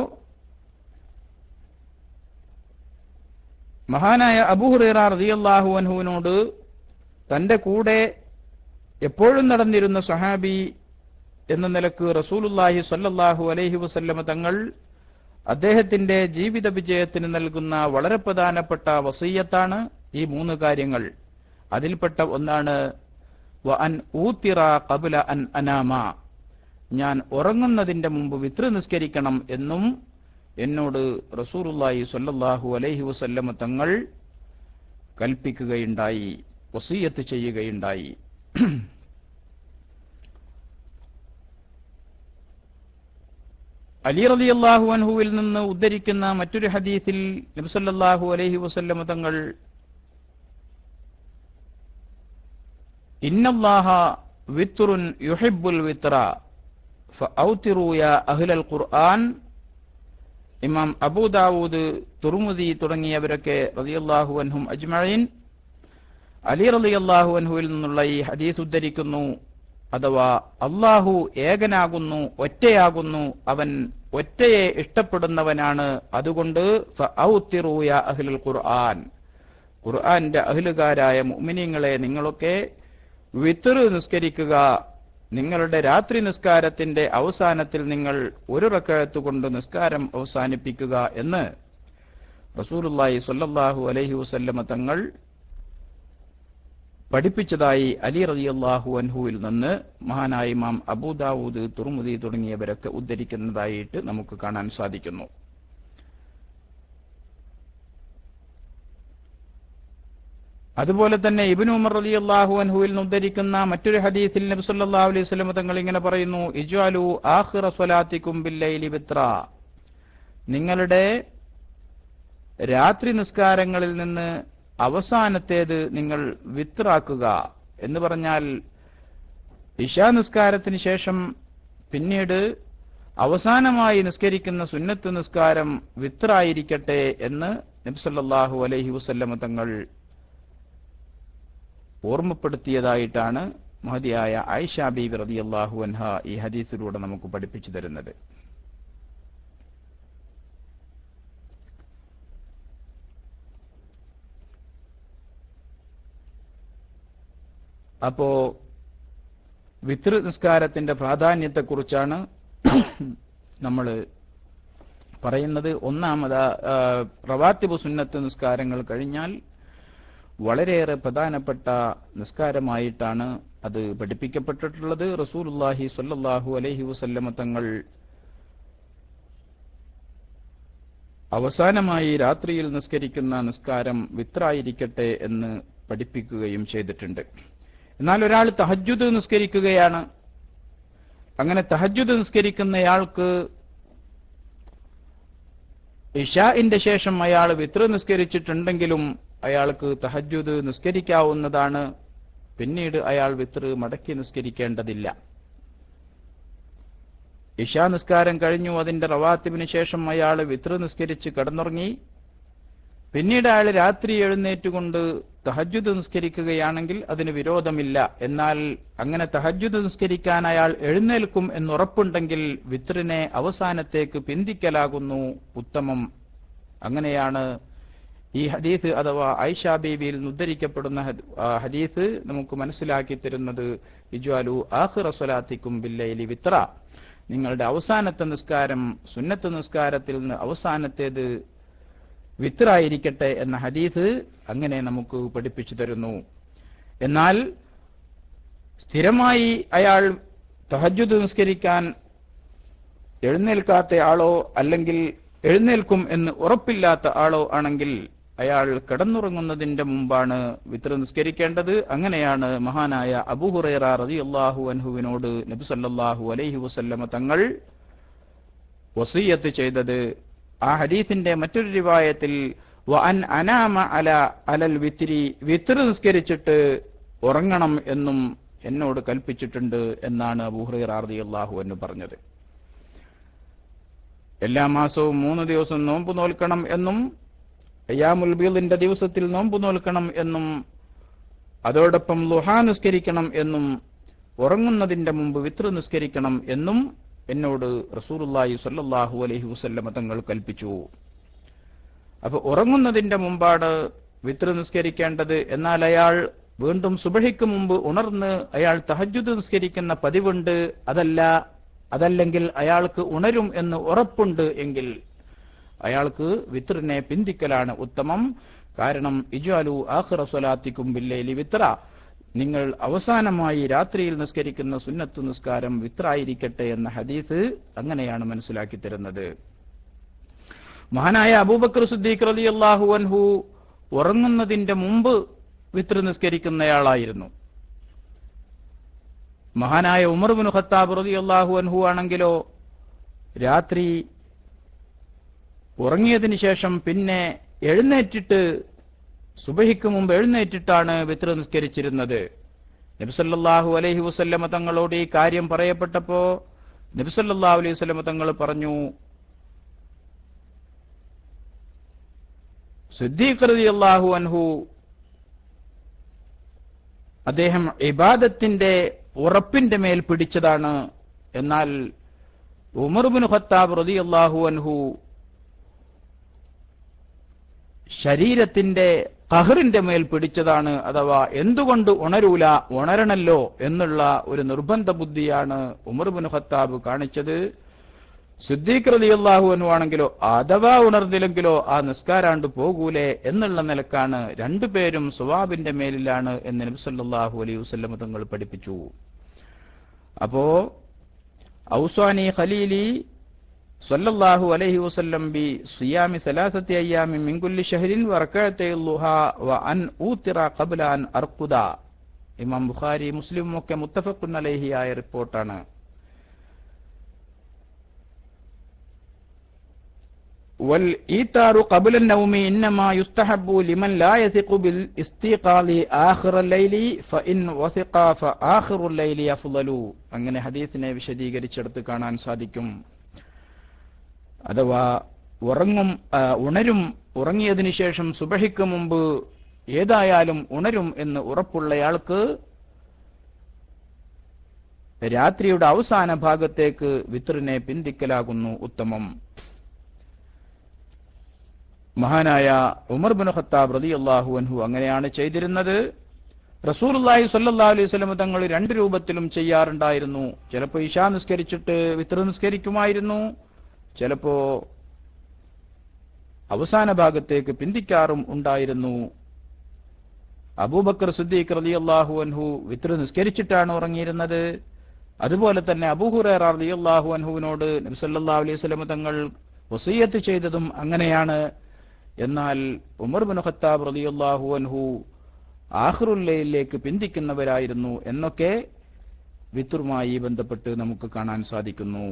മഹാനായ അബൂ ഹുറൈറ റളിയല്ലാഹു അൻഹുവിനോട് തന്റെ കൂടെ എപ്പോഴും നടന്നിരുന്ന സ്വഹാബി എന്ന നിലക്ക് റസൂലുള്ളാഹി സ്വല്ലല്ലാഹു അലൈഹി വസല്ലമ തങ്ങൾ അദ്ദേഹത്തിന്റെ ജീവിത വിജയത്തിന് നൽകുന്ന വളരെ പ്രധാനപ്പെട്ട വസിയ്യത്താണ് ഈ 3 കാര്യങ്ങൾ. അതിൽപ്പെട്ട ഒന്നാണ് വ അൻ ഊത്തിറ ഖബ്ല അൻ അനാമ, ഞാൻ ഉറങ്ങുന്നതിന്റെ മുമ്പ് വിത്ർ നിസ്കരിക്കണം എന്നും എന്നോട് റസൂലുള്ളാഹി സ്വല്ലല്ലാഹു അലൈഹി വസല്ലമ തങ്ങൾ കൽപ്പിക്കുകയുണ്ടായി, വസിയ്യത്ത് ചെയ്യുകയുണ്ടായി. അലി റളിയല്ലാഹു അൻഹുവിൽ നിന്ന് ഉദ്ധരിക്കുന്ന മറ്റൊരു ഹദീസിൽ നബി സല്ലല്ലാഹു അലൈഹി വസല്ലമ തങ്ങൾ ഇന്നല്ലാഹ വിത്റുൻ യുഹിബ്ബുൽ വിത്ര ഫഔതിറു യാ അഹ്ലൽ ഖുർആൻ, ഇമാം അബൂ ദാവൂദ്, തുർമുദി തുടങ്ങിയവരൊക്കെ റളിയല്ലാഹു അൻഹും അജ്മഈൻ അലി റളിയല്ലാഹു അൻഹുവിൽ നിന്നുള്ള ഈ ഹദീസ് ഉദ്ധരിക്കുന്നു. അഥവാ അല്ലാഹു ഏകനാകുന്നു, ഒറ്റയാകുന്നു, അവൻ ഒറ്റയെ ഇഷ്ടപ്പെടുന്നവനാണ്. അതുകൊണ്ട് ഫഔതിറു യാ അഹ്ലൽ ഖുർആൻ, ഖുർആന്റെ അഹ്ലുകാരായ മുഅ്മിനീങ്ങളെ നിങ്ങളൊക്കെ വിത്ർ നിസ്കരിക്കുക. നിങ്ങളുടെ രാത്രി നിസ്കാരത്തിന്റെ അവസാനത്തിൽ നിങ്ങൾ 1 റക്അത്ത് കൊണ്ട് നിസ്കാരം അവസാനിപ്പിക്കുക എന്ന് റസൂലുള്ളാഹി സ്വല്ലല്ലാഹു അലൈഹി വസല്ലമ തങ്ങൾ പഠിപ്പിച്ചതായി അലി റളിയല്ലാഹു അൻഹുവിൽ നിന്ന് മഹാനായ ഇമാം അബൂ ദാവൂദ്, തുർമുദി തുടങ്ങിയവരൊക്കെ ഉദ്ധരിക്കുന്നതായിട്ട് നമുക്ക് കാണാൻ സാധിക്കുന്നു. അതുപോലെ തന്നെ ഇബ്നു ഉമർ റളിയല്ലാഹു അൻഹുവിൽ നിന്ന് ഉദ്ധരിക്കുന്ന മറ്റൊരു ഹദീസിൽ നബി സല്ലല്ലാഹു അലൈഹി വസല്ലം തങ്ങൾ ഇങ്ങനെ പറയുന്നു, ഇജ്അലു ആഖിറ സ്വലാത്തികും ബില്ലൈലി വിത്ര, നിങ്ങളുടെ രാത്രി നിസ്കാരങ്ങളിൽ നിന്ന് അവസാനത്തേത് നിങ്ങൾ വിത്റാക്കുക. എന്ന് പറഞ്ഞാൽ ഇശാ നിസ്കാരത്തിന് ശേഷം പിന്നീട് അവസാനമായി നിസ്കരിക്കുന്ന സുന്നത്ത് നിസ്കാരം വിത്റായിരിക്കട്ടെ എന്ന് നബി സല്ലല്ലാഹു അലൈഹി വസല്ലം തങ്ങൾ ഓർമ്മപ്പെടുത്തിയതായിട്ടാണ് മഹദിയായ ആയിഷ ബീവി റളിയല്ലാഹു അൻഹ ഈ ഹദീസിലൂടെ നമുക്ക് പഠിപ്പിച്ചു തരുന്നത്. അപ്പോ വിത്ർ നിസ്കാരത്തിന്റെ പ്രാധാന്യത്തെക്കുറിച്ചാണ് നമ്മൾ പറയുന്നത്. ഒന്നാമത് റവാത്തിബ് സുന്നത്ത് നിസ്കാരങ്ങൾ കഴിഞ്ഞാൽ വളരെയേറെ പ്രധാനപ്പെട്ട നിസ്കാരമായിട്ടാണ് അത് പഠിപ്പിക്കപ്പെട്ടിട്ടുള്ളത്. റസൂലുള്ളാഹി സ്വല്ലല്ലാഹു അലൈഹി വസല്ലമ തങ്ങൾ അവസാനമായി രാത്രിയിൽ നിസ്കരിക്കുന്ന നിസ്കാരം വിത്രായിരിക്കട്ടെ എന്ന് പഠിപ്പിക്കുകയും ചെയ്തിട്ടുണ്ട്. എന്നാൽ ഒരാൾ തഹജ്ജുദ് നിസ്കരിക്കുകയാണ്. അങ്ങനെ തഹജ്ജുദ് നിസ്കരിക്കുന്നയാൾക്ക് ഇശാഇന്റെ ശേഷം അയാൾ വിത്ർ നിസ്കരിച്ചിട്ടുണ്ടെങ്കിലും അയാൾക്ക് തഹജ്ജുദ് നിസ്കരിക്കാവുന്നതാണ്. പിന്നീട് അയാൾ വിത്ർ മടക്കി നിസ്കരിക്കേണ്ടതില്ല. ഇശാ നിസ്കാരം കഴിഞ്ഞു, അതിന്റെ റവാത്തിബിന് ശേഷം അയാൾ വിത്ർ നിസ്കരിച്ച് കിടന്നുറങ്ങി. പിന്നീട് അയാൾ രാത്രി എഴുന്നേറ്റുകൊണ്ട് തഹജ്ജുദ് നിസ്കരിക്കുകയാണെങ്കിൽ അതിന് വിരോധമില്ല. എന്നാൽ അങ്ങനെ തഹജ്ജുദ് നിസ്കരിക്കാൻ അയാൾ എഴുന്നേൽക്കും എന്നുറപ്പുണ്ടെങ്കിൽ വിത്റിനെ അവസാനത്തേക്ക് പിന്തിക്കലാകുന്നു ഉത്തമം. അങ്ങനെയാണ് ഈ ഹദീസ് അഥവാ ആയിഷ ബീവിയിൽ ഉദ്ധരിക്കപ്പെടുന്ന ഹദീസ് നമുക്ക് മനസ്സിലാക്കി തരുന്നത്. ഇജ്വാലു ആഖിറ സ്വലാത്തിക്കും ബില്ലൈലി വിത്ര, നിങ്ങളുടെ അവസാനത്തെ നിസ്കാരം സുന്നത്ത് നിസ്കാരത്തിൽ നിന്ന് അവസാനത്തേത് വിത്റായിരിക്കട്ടെ എന്ന ഹദീസ് അങ്ങനെ നമുക്ക് പഠിപ്പിച്ചു തരുന്നു. എന്നാൽ സ്ഥിരമായി അയാൾ തഹജ്ജുദ് നിസ്കരിക്കാൻ എഴുന്നേൽക്കാത്ത ആളോ അല്ലെങ്കിൽ എഴുന്നേൽക്കും എന്ന് ഉറപ്പില്ലാത്ത ആളോ ആണെങ്കിൽ അയാൾ കിടന്നുറങ്ങുന്നതിന്റെ മുമ്പാണ് വിത്ർ നിസ്കരിക്കേണ്ടത്. അങ്ങനെയാണ് മഹാനായ അബൂ ഹുറൈറ റളിയല്ലാഹു അൻഹുവിനോട് നബി സല്ലല്ലാഹു അലൈഹി വസല്ലമ തങ്ങൾ വസിയ്യത്ത് ചെയ്തത്. ആ ഹദീസിന്റെ മറ്റൊരു റിവായത്തിൽ വഅൻ അനാമ അലൽ വിത്രി, വിത്ർ നിസ്കരിച്ചിട്ട് ഉറങ്ങണം എന്നും എന്നോട് കൽപ്പിച്ചിട്ടുണ്ട് എന്നാണ് അബൂ ഹുറൈറ റളിയല്ലാഹു അൻഹു പറഞ്ഞത്. എല്ലാ മാസവും 3 ദിവസം നോമ്പ് നോൽക്കണം എന്നും അയ്യാമുൽ ബീദിന്റെ ദിവസത്തിൽ നോമ്പ് നോൽക്കണം എന്നും അതോടൊപ്പം ളുഹാ നിസ്കരിക്കണം എന്നും ഉറങ്ങുന്നതിന്റെ മുമ്പ് വിത്ർ നിസ്കരിക്കണം എന്നും എന്നോട് റസൂലുള്ളാഹി സ്വല്ലല്ലാഹു അലൈഹി വസല്ലമ തങ്ങൾ കൽപ്പിച്ചു. അപ്പൊ ഉറങ്ങുന്നതിന്റെ മുമ്പാണ് വിത്ർ നിസ്കരിക്കേണ്ടത്. എന്നാൽ അയാൾ വീണ്ടും സുബഹിക്ക് മുമ്പ് ഉണർന്ന് അയാൾ തഹജ്ജുദ് നിസ്കരിക്കുന്ന പതിവുണ്ട്, അതല്ലെങ്കിൽ അയാൾക്ക് ഉണരും എന്ന് ഉറപ്പുണ്ട് എങ്കിൽ അയാൾക്ക് വിത്റിനെ പിന്തിക്കലാണ് ഉത്തമം. കാരണം ഇജ്അലു ആഖിറ സ്വലാത്തിക്കും ബില്ലൈലി വിത്ര, നിങ്ങൾ അവസാനമായി രാത്രിയിൽ നിസ്കരിക്കുന്ന സുന്നത്ത് നിസ്കാരം വിത്റായിരിക്കട്ടെ എന്ന ഹദീസ് അങ്ങനെയാണ് മനസ്സിലാക്കി തരുന്നത്. മഹാനായ അബൂബക്കർ സിദ്ദീഖ് റളിയല്ലാഹു അൻഹു ഉറങ്ങുന്നതിന്റെ മുമ്പ് വിത്ർ നിസ്കരിക്കുന്നയാളായിരുന്നു. മഹാനായ ഉമർ ഇബ്നു ഖത്താബ് റളിയല്ലാഹു അൻഹു ആണെങ്കിലോ രാത്രി ഉറങ്ങിയതിനു ശേഷം പിന്നെ എഴുന്നേറ്റിട്ട് സുബഹിക്ക് മുമ്പ് എഴുന്നേറ്റിട്ടാണ് വിത്ർ നിസ്കരിച്ചിരുന്നത്. നബി സല്ലല്ലാഹു അലൈഹി വസല്ലമ തങ്ങളോട് ഈ കാര്യം പറയപ്പെട്ടപ്പോ നബി സല്ലല്ലാഹു അലൈഹി വസല്ലമ തങ്ങൾ പറഞ്ഞു, സിദ്ദീഖ് റളിയല്ലാഹു അൻഹു അദ്ദേഹം ഇബാദത്തിന്റെ ഉറപ്പിന്റെ മേൽ പിടിച്ചതാണ്, എന്നാൽ ഉമർ ഇബ്നു ഖത്താബ് റളിയല്ലാഹു അൻഹു ശരീരത്തിന്റെ ഖഹറിന്റെ മേൽ പിടിച്ചതാണ്. അഥവാ എന്തുകൊണ്ട് ഉണരൂല, ഉണരണല്ലോ എന്നുള്ള ഒരു നിർബന്ധ ബുദ്ധിയാണ് ഉമർ ഇബ്നു ഖത്താബ് കാണിച്ചത്. സിദ്ദീഖ് റളിയല്ലാഹു അൻഹു ആണെങ്കിലോ അഥവാ ഉണർന്നില്ലെങ്കിലോ ആ നിസ്കാരാണ്ട് പോകൂലേ എന്നുള്ള നിലക്കാണ് രണ്ടുപേരും സ്വവാബിന്റെ മേലിലാണ് എന്ന് നബി സല്ലല്ലാഹു അലൈഹി വസല്ലം തങ്ങൾ പഠിപ്പിച്ചു. അപ്പോ ഔസാനി ഖലീലി സല്ലല്ലാഹു അലൈഹി വസല്ലം ബി സിയാമി 3 അയ്യാമിൻ മിൻ കുല്ലി ശഹ്രിൻ വറകഅത്തൈ ളുഹാ വഅൻ ഊതിറ ഖബ്ല അൻ അർഖുദ. ഇമാം ബുഖാരി മുസ്ലിം ഒക്കെ മുത്തഫഖുൻ അലൈഹി ആയ റിപ്പോർട്ടാണ്. വൽ ഈതാറു ഖബ്ല അൻ-നൗമി ഇന്നമാ യുസ്തഹബ്ബു ലിമൻ ലാ യസിഖു ബിൽ ഇസ്തിഖാലി ആഖിറൽ ലൈലി ഫഇൻ വസിഖ ഫആഖിറുൽ ലൈലി അഫ്ളലു. അങ്ങനെ ഹദീസിനെ വിശദീകരിച്ചെടുത്ത് കാണാൻ സാധിക്കും. അഥവാ ഉറങ്ങിയതിനു ശേഷം സുബഹിക്ക് മുമ്പ് ഏതായാലും ഉണരും എന്ന് ഉറപ്പുള്ളയാൾക്ക് രാത്രിയുടെ അവസാന ഭാഗത്തേക്ക് വിത്റിനെ പിന്തിക്കലാകുന്നു ഉത്തമം. മഹാനായ ഉമർ ഇബ്നു ഖത്താബ് റളിയല്ലാഹു അൻഹു അങ്ങനെയാണ് ചെയ്തിരുന്നത്. റസൂലുള്ളാഹി സ്വല്ലല്ലാഹു അലൈഹി വസല്ലം തങ്ങൾ 2 രൂപത്തിലും ചെയ്യാറുണ്ടായിരുന്നു. ചിലപ്പോൾ ഇശാ നിസ്കരിച്ചിട്ട് വിത്ർ നിസ്കരിക്കുമായിരുന്നു, ചിലപ്പോ അവസാന ഭാഗത്തേക്ക് പിന്തിക്കാറും ഉണ്ടായിരുന്നു. അബൂബക്കർ സിദ്ദീഖ് റളിയല്ലാഹു അൻഹു വിത്ർ നിസ്കരിച്ചിട്ടാണ് ഉറങ്ങിയിരുന്നത്. അതുപോലെ തന്നെ അബൂ ഹുറൈറ റളിയല്ലാഹു അൻഹുവിനോട് നബി സല്ലല്ലാഹു അലൈഹി വസല്ലം തങ്ങൾ വസിയ്യത്ത് ചെയ്തതും അങ്ങനെയാണ്. എന്നാൽ ഉമർ ഇബ്നു ഖത്താബ് റളിയല്ലാഹു അൻഹു ആഖിറുൽ ലൈലിലേക്ക് പിന്തിക്കുന്നവരായിരുന്നു എന്നൊക്കെ വിത്റുമായി ബന്ധപ്പെട്ട് നമുക്ക് കാണാൻ സാധിക്കുന്നു.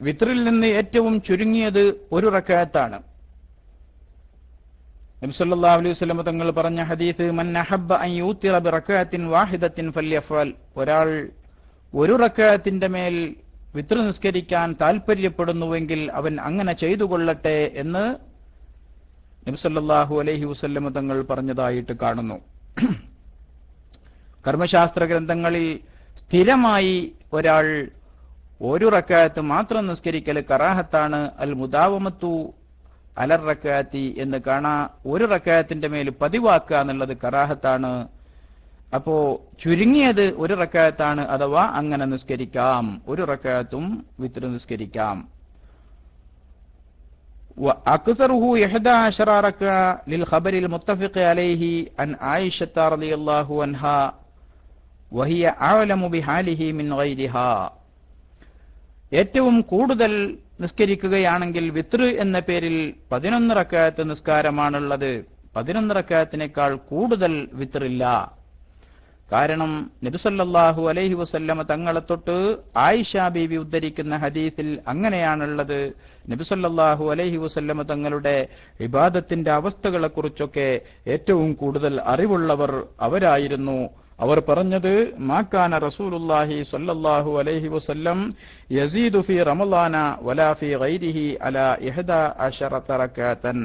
വിത്റിൽ നിന്ന് ഏറ്റവും ചുരുങ്ങിയത് 1 റക്അത്താണ്. നബി സല്ലല്ലാഹു അലൈഹി വസല്ലം തങ്ങൾ പറഞ്ഞ ഹദീസ്, മൻ അഹബ്ബ അൻ യൂത്തിറ ബിറകഅത്തിൻ വാഹിദത്തിൻ ഫല്യഫ്അൽ, ഒരാൾ ഒരു റക്അത്തിന്റെ മേൽ വിത്ർ നിസ്കരിക്കാൻ താൽപര്യപ്പെടുന്നുവെങ്കിൽ അവൻ അങ്ങനെ ചെയ്തു കൊള്ളട്ടെ എന്ന് നബി സല്ലല്ലാഹു അലൈഹി വസല്ലം തങ്ങൾ പറഞ്ഞതായിട്ട് കാണുന്നു. കർമ്മശാസ്ത്ര ഗ്രന്ഥങ്ങളിൽ സ്ഥിരമായി ഒരാൾ ഒരു റക്അത്ത് മാത്രം നിസ്കരിക്കൽ കറാഹത്താണ്. അൽ മുദാവമത്തു അലർ റക്അത്തി എന്ന് കാണാ. ഒരു റക്അത്തിന്റെ മേൽ പതിവാക്കുക എന്നുള്ളത് കറാഹത്താണ്. അപ്പോ ചുരുങ്ങിയത് ഒരു റക്അത്താണ്, അഥവാ അങ്ങനെ നിസ്കരിക്കാം. ഒരു റക്അത്തും വിത്ർ നിസ്കരിക്കാം. وأكثره 11 ركعة للخبر المتفق عليه عن عائشة رضي الله عنها وهي أعلم بحاله من غيرها. ഏറ്റവും കൂടുതൽ നിസ്കരിക്കുകയാണെങ്കിൽ വിത്ർ എന്ന പേരിൽ 11 റക്അത്ത് നിസ്കാരമാണുള്ളത്. 11 റക്അത്തിനേക്കാൾ കൂടുതൽ വിത്റില്ല. കാരണം നബി സല്ലല്ലാഹു അലൈഹി വസല്ലമ തങ്ങളെ തൊട്ട് ആയിഷ ബീവി ഉദ്ധരിക്കുന്ന ഹദീസിൽ അങ്ങനെയാണുള്ളത്. നബി സല്ലല്ലാഹു അലൈഹി വസല്ലമ തങ്ങളുടെ ഇബാദത്തിന്റെ അവസ്ഥകളെക്കുറിച്ചൊക്കെ ഏറ്റവും കൂടുതൽ അറിവുള്ളവർ അവരായിരുന്നു. അവർ പറഞ്ഞത്, മാകാന റസൂലുള്ളാഹി സ്വല്ലല്ലാഹു അലൈഹി വസല്ലം യസീദു ഫീ റമളാന വലാ ഫീ ഗൈരിഹി അലാ 11 റക്അതൻ.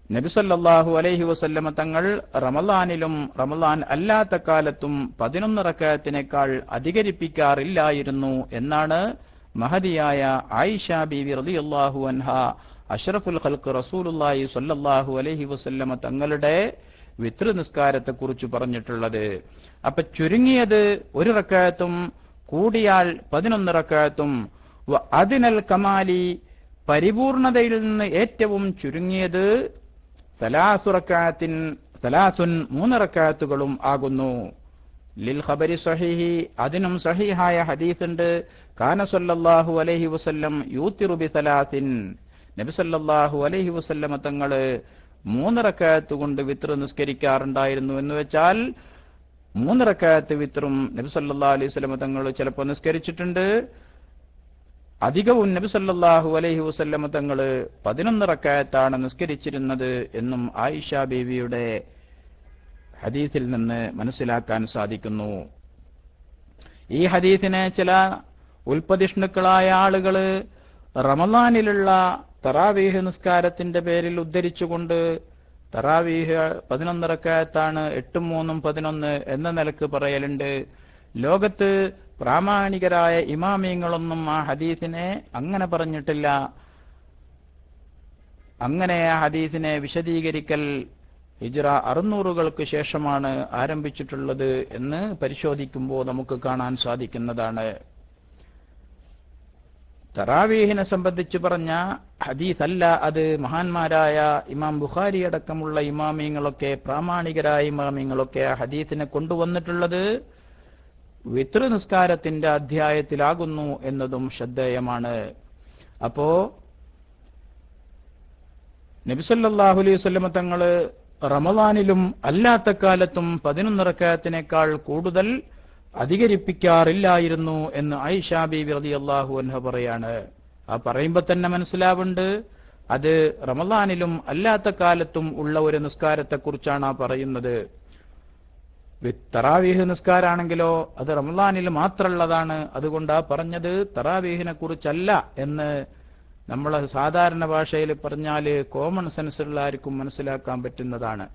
നബി സല്ലല്ലാഹു അലൈഹി വസല്ലമ തങ്ങൾ റമളാനിലും റമളാൻ അല്ലാത്ത കാലത്തും 11 റക്അത്തിനേക്കാൾ അധികരിപ്പിക്കാറില്ലായിരുന്നു എന്നാണ് മഹദിയായ ആയിഷ ബീവി റളിയല്ലാഹു അൻഹ അഷ്റഫുൽ ഖൽഖ് റസൂലുള്ളാഹി സ്വല്ലല്ലാഹു അലൈഹി വസല്ലമ തങ്ങളുടെ വിത്ർ നിസ്കാരത്തെക്കുറിച്ച് പറഞ്ഞിട്ടുള്ളത്. അപ്പൊ ചുരുങ്ങിയത് ഒരു റക്അത്തും കൂടിയാൽ 11 റക്അത്തും, അതിനൽ കമാലി പരിപൂർണതയിൽ നിന്ന് ഏറ്റവും ചുരുങ്ങിയത് 3 റക്അത്തുകളും ആകുന്നു. ലിൽ ഖബരി സഹീഹി, അതിനും സഹീഹായ ഹദീസുണ്ട്. കാന സല്ലല്ലാഹു അലൈഹി വസല്ലം യൂത്തിറു ബി 3. നബി സല്ലല്ലാഹു അലൈഹി വസല്ലം തങ്ങള് 3 റക്അത്ത് കൊണ്ട് വിത്ർ നിസ്കരിക്കാറുണ്ടായിരുന്നു. എന്ന് വെച്ചാൽ 3 റക്അത്ത് വിത്റും നബി സല്ലല്ലാഹു അലൈഹി വസല്ലം തങ്ങൾ ചിലപ്പോൾ നിസ്കരിച്ചിട്ടുണ്ട്. അധികവും നബി സല്ലല്ലാഹു അലൈഹി വസല്ലം തങ്ങൾ 11 റക്അത്താണ് നിസ്കരിച്ചിരുന്നത് എന്നും ആയിഷ ബീവിയുടെ ഹദീസിൽ നിന്ന് മനസ്സിലാക്കാൻ സാധിക്കുന്നു. ഈ ഹദീസിനെ ചില ഉൽപ്പതിഷ്ണുക്കളായ ആളുകൾ റമളാനിലുള്ള തറാവീഹ് നിസ്കാരത്തിന്റെ പേരിൽ ഉദ്ധരിച്ചുകൊണ്ട് തറാവീഹ് 11 റക്അത്താണ്, 8ഉം 3ഉം 11 എന്ന നിലക്ക് പറയലുണ്ട്. ലോകത്ത് പ്രാമാണികരായ ഇമാമിയങ്ങളൊന്നും ആ ഹദീസിനെ അങ്ങനെ പറഞ്ഞിട്ടില്ല. അങ്ങനെ ആ ഹദീസിനെ വിശദീകരിക്കൽ ഹിജ്റ 600-കൾക്ക് ശേഷമാണ് ആരംഭിച്ചിട്ടുള്ളത് എന്ന് പരിശോധിക്കുമ്പോൾ നമുക്ക് കാണാൻ സാധിക്കുന്നതാണ്. തറാവീഹിനെ സംബന്ധിച്ച് പറഞ്ഞ ഹദീസല്ല അത്. മഹാന്മാരായ ഇമാം ബുഖാരി അടക്കമുള്ള ഇമാമിയങ്ങളൊക്കെ, പ്രാമാണികരായ ഇമാമിയങ്ങളൊക്കെ ആ ഹദീസിനെ കൊണ്ടുവന്നിട്ടുള്ളത് വിത്ർ നിസ്കാരത്തിന്റെ അധ്യായത്തിലാകുന്നു എന്നതും ശ്രദ്ധേയമാണ്. അപ്പോ നബി സല്ലല്ലാഹു അലൈഹി വസല്ലം തങ്ങള് റമളാനിലും അല്ലാത്ത കാലത്തും 11 റക്അത്തിനേക്കാൾ കൂടുതൽ അധികരിപ്പിക്കാറില്ലായിരുന്നു എന്ന് ആയിഷ ബീവി റളിയല്ലാഹു അൻഹ പറയാണ്. ആ പറയുമ്പോൾ തന്നെ മനസ്സിലാവുന്നുണ്ട് അത് റമളാനിലും അല്ലാത്ത കാലത്തും ഉള്ള ഒരു നിസ്കാരത്തെക്കുറിച്ചാണ് ആ പറയുന്നത്. തറാവീഹ് നിസ്കാരാണെങ്കിലോ അത് റമളാനിൽ മാത്രമുള്ളതാണ്. അതുകൊണ്ട് ആ പറഞ്ഞത് തറാവീഹിനെ കുറിച്ചല്ല എന്ന് നമ്മൾ സാധാരണ ഭാഷയിൽ പറഞ്ഞാൽ കോമൺ സെൻസുള്ള ആർക്കും മനസ്സിലാക്കാൻ പറ്റുന്നതാണ്.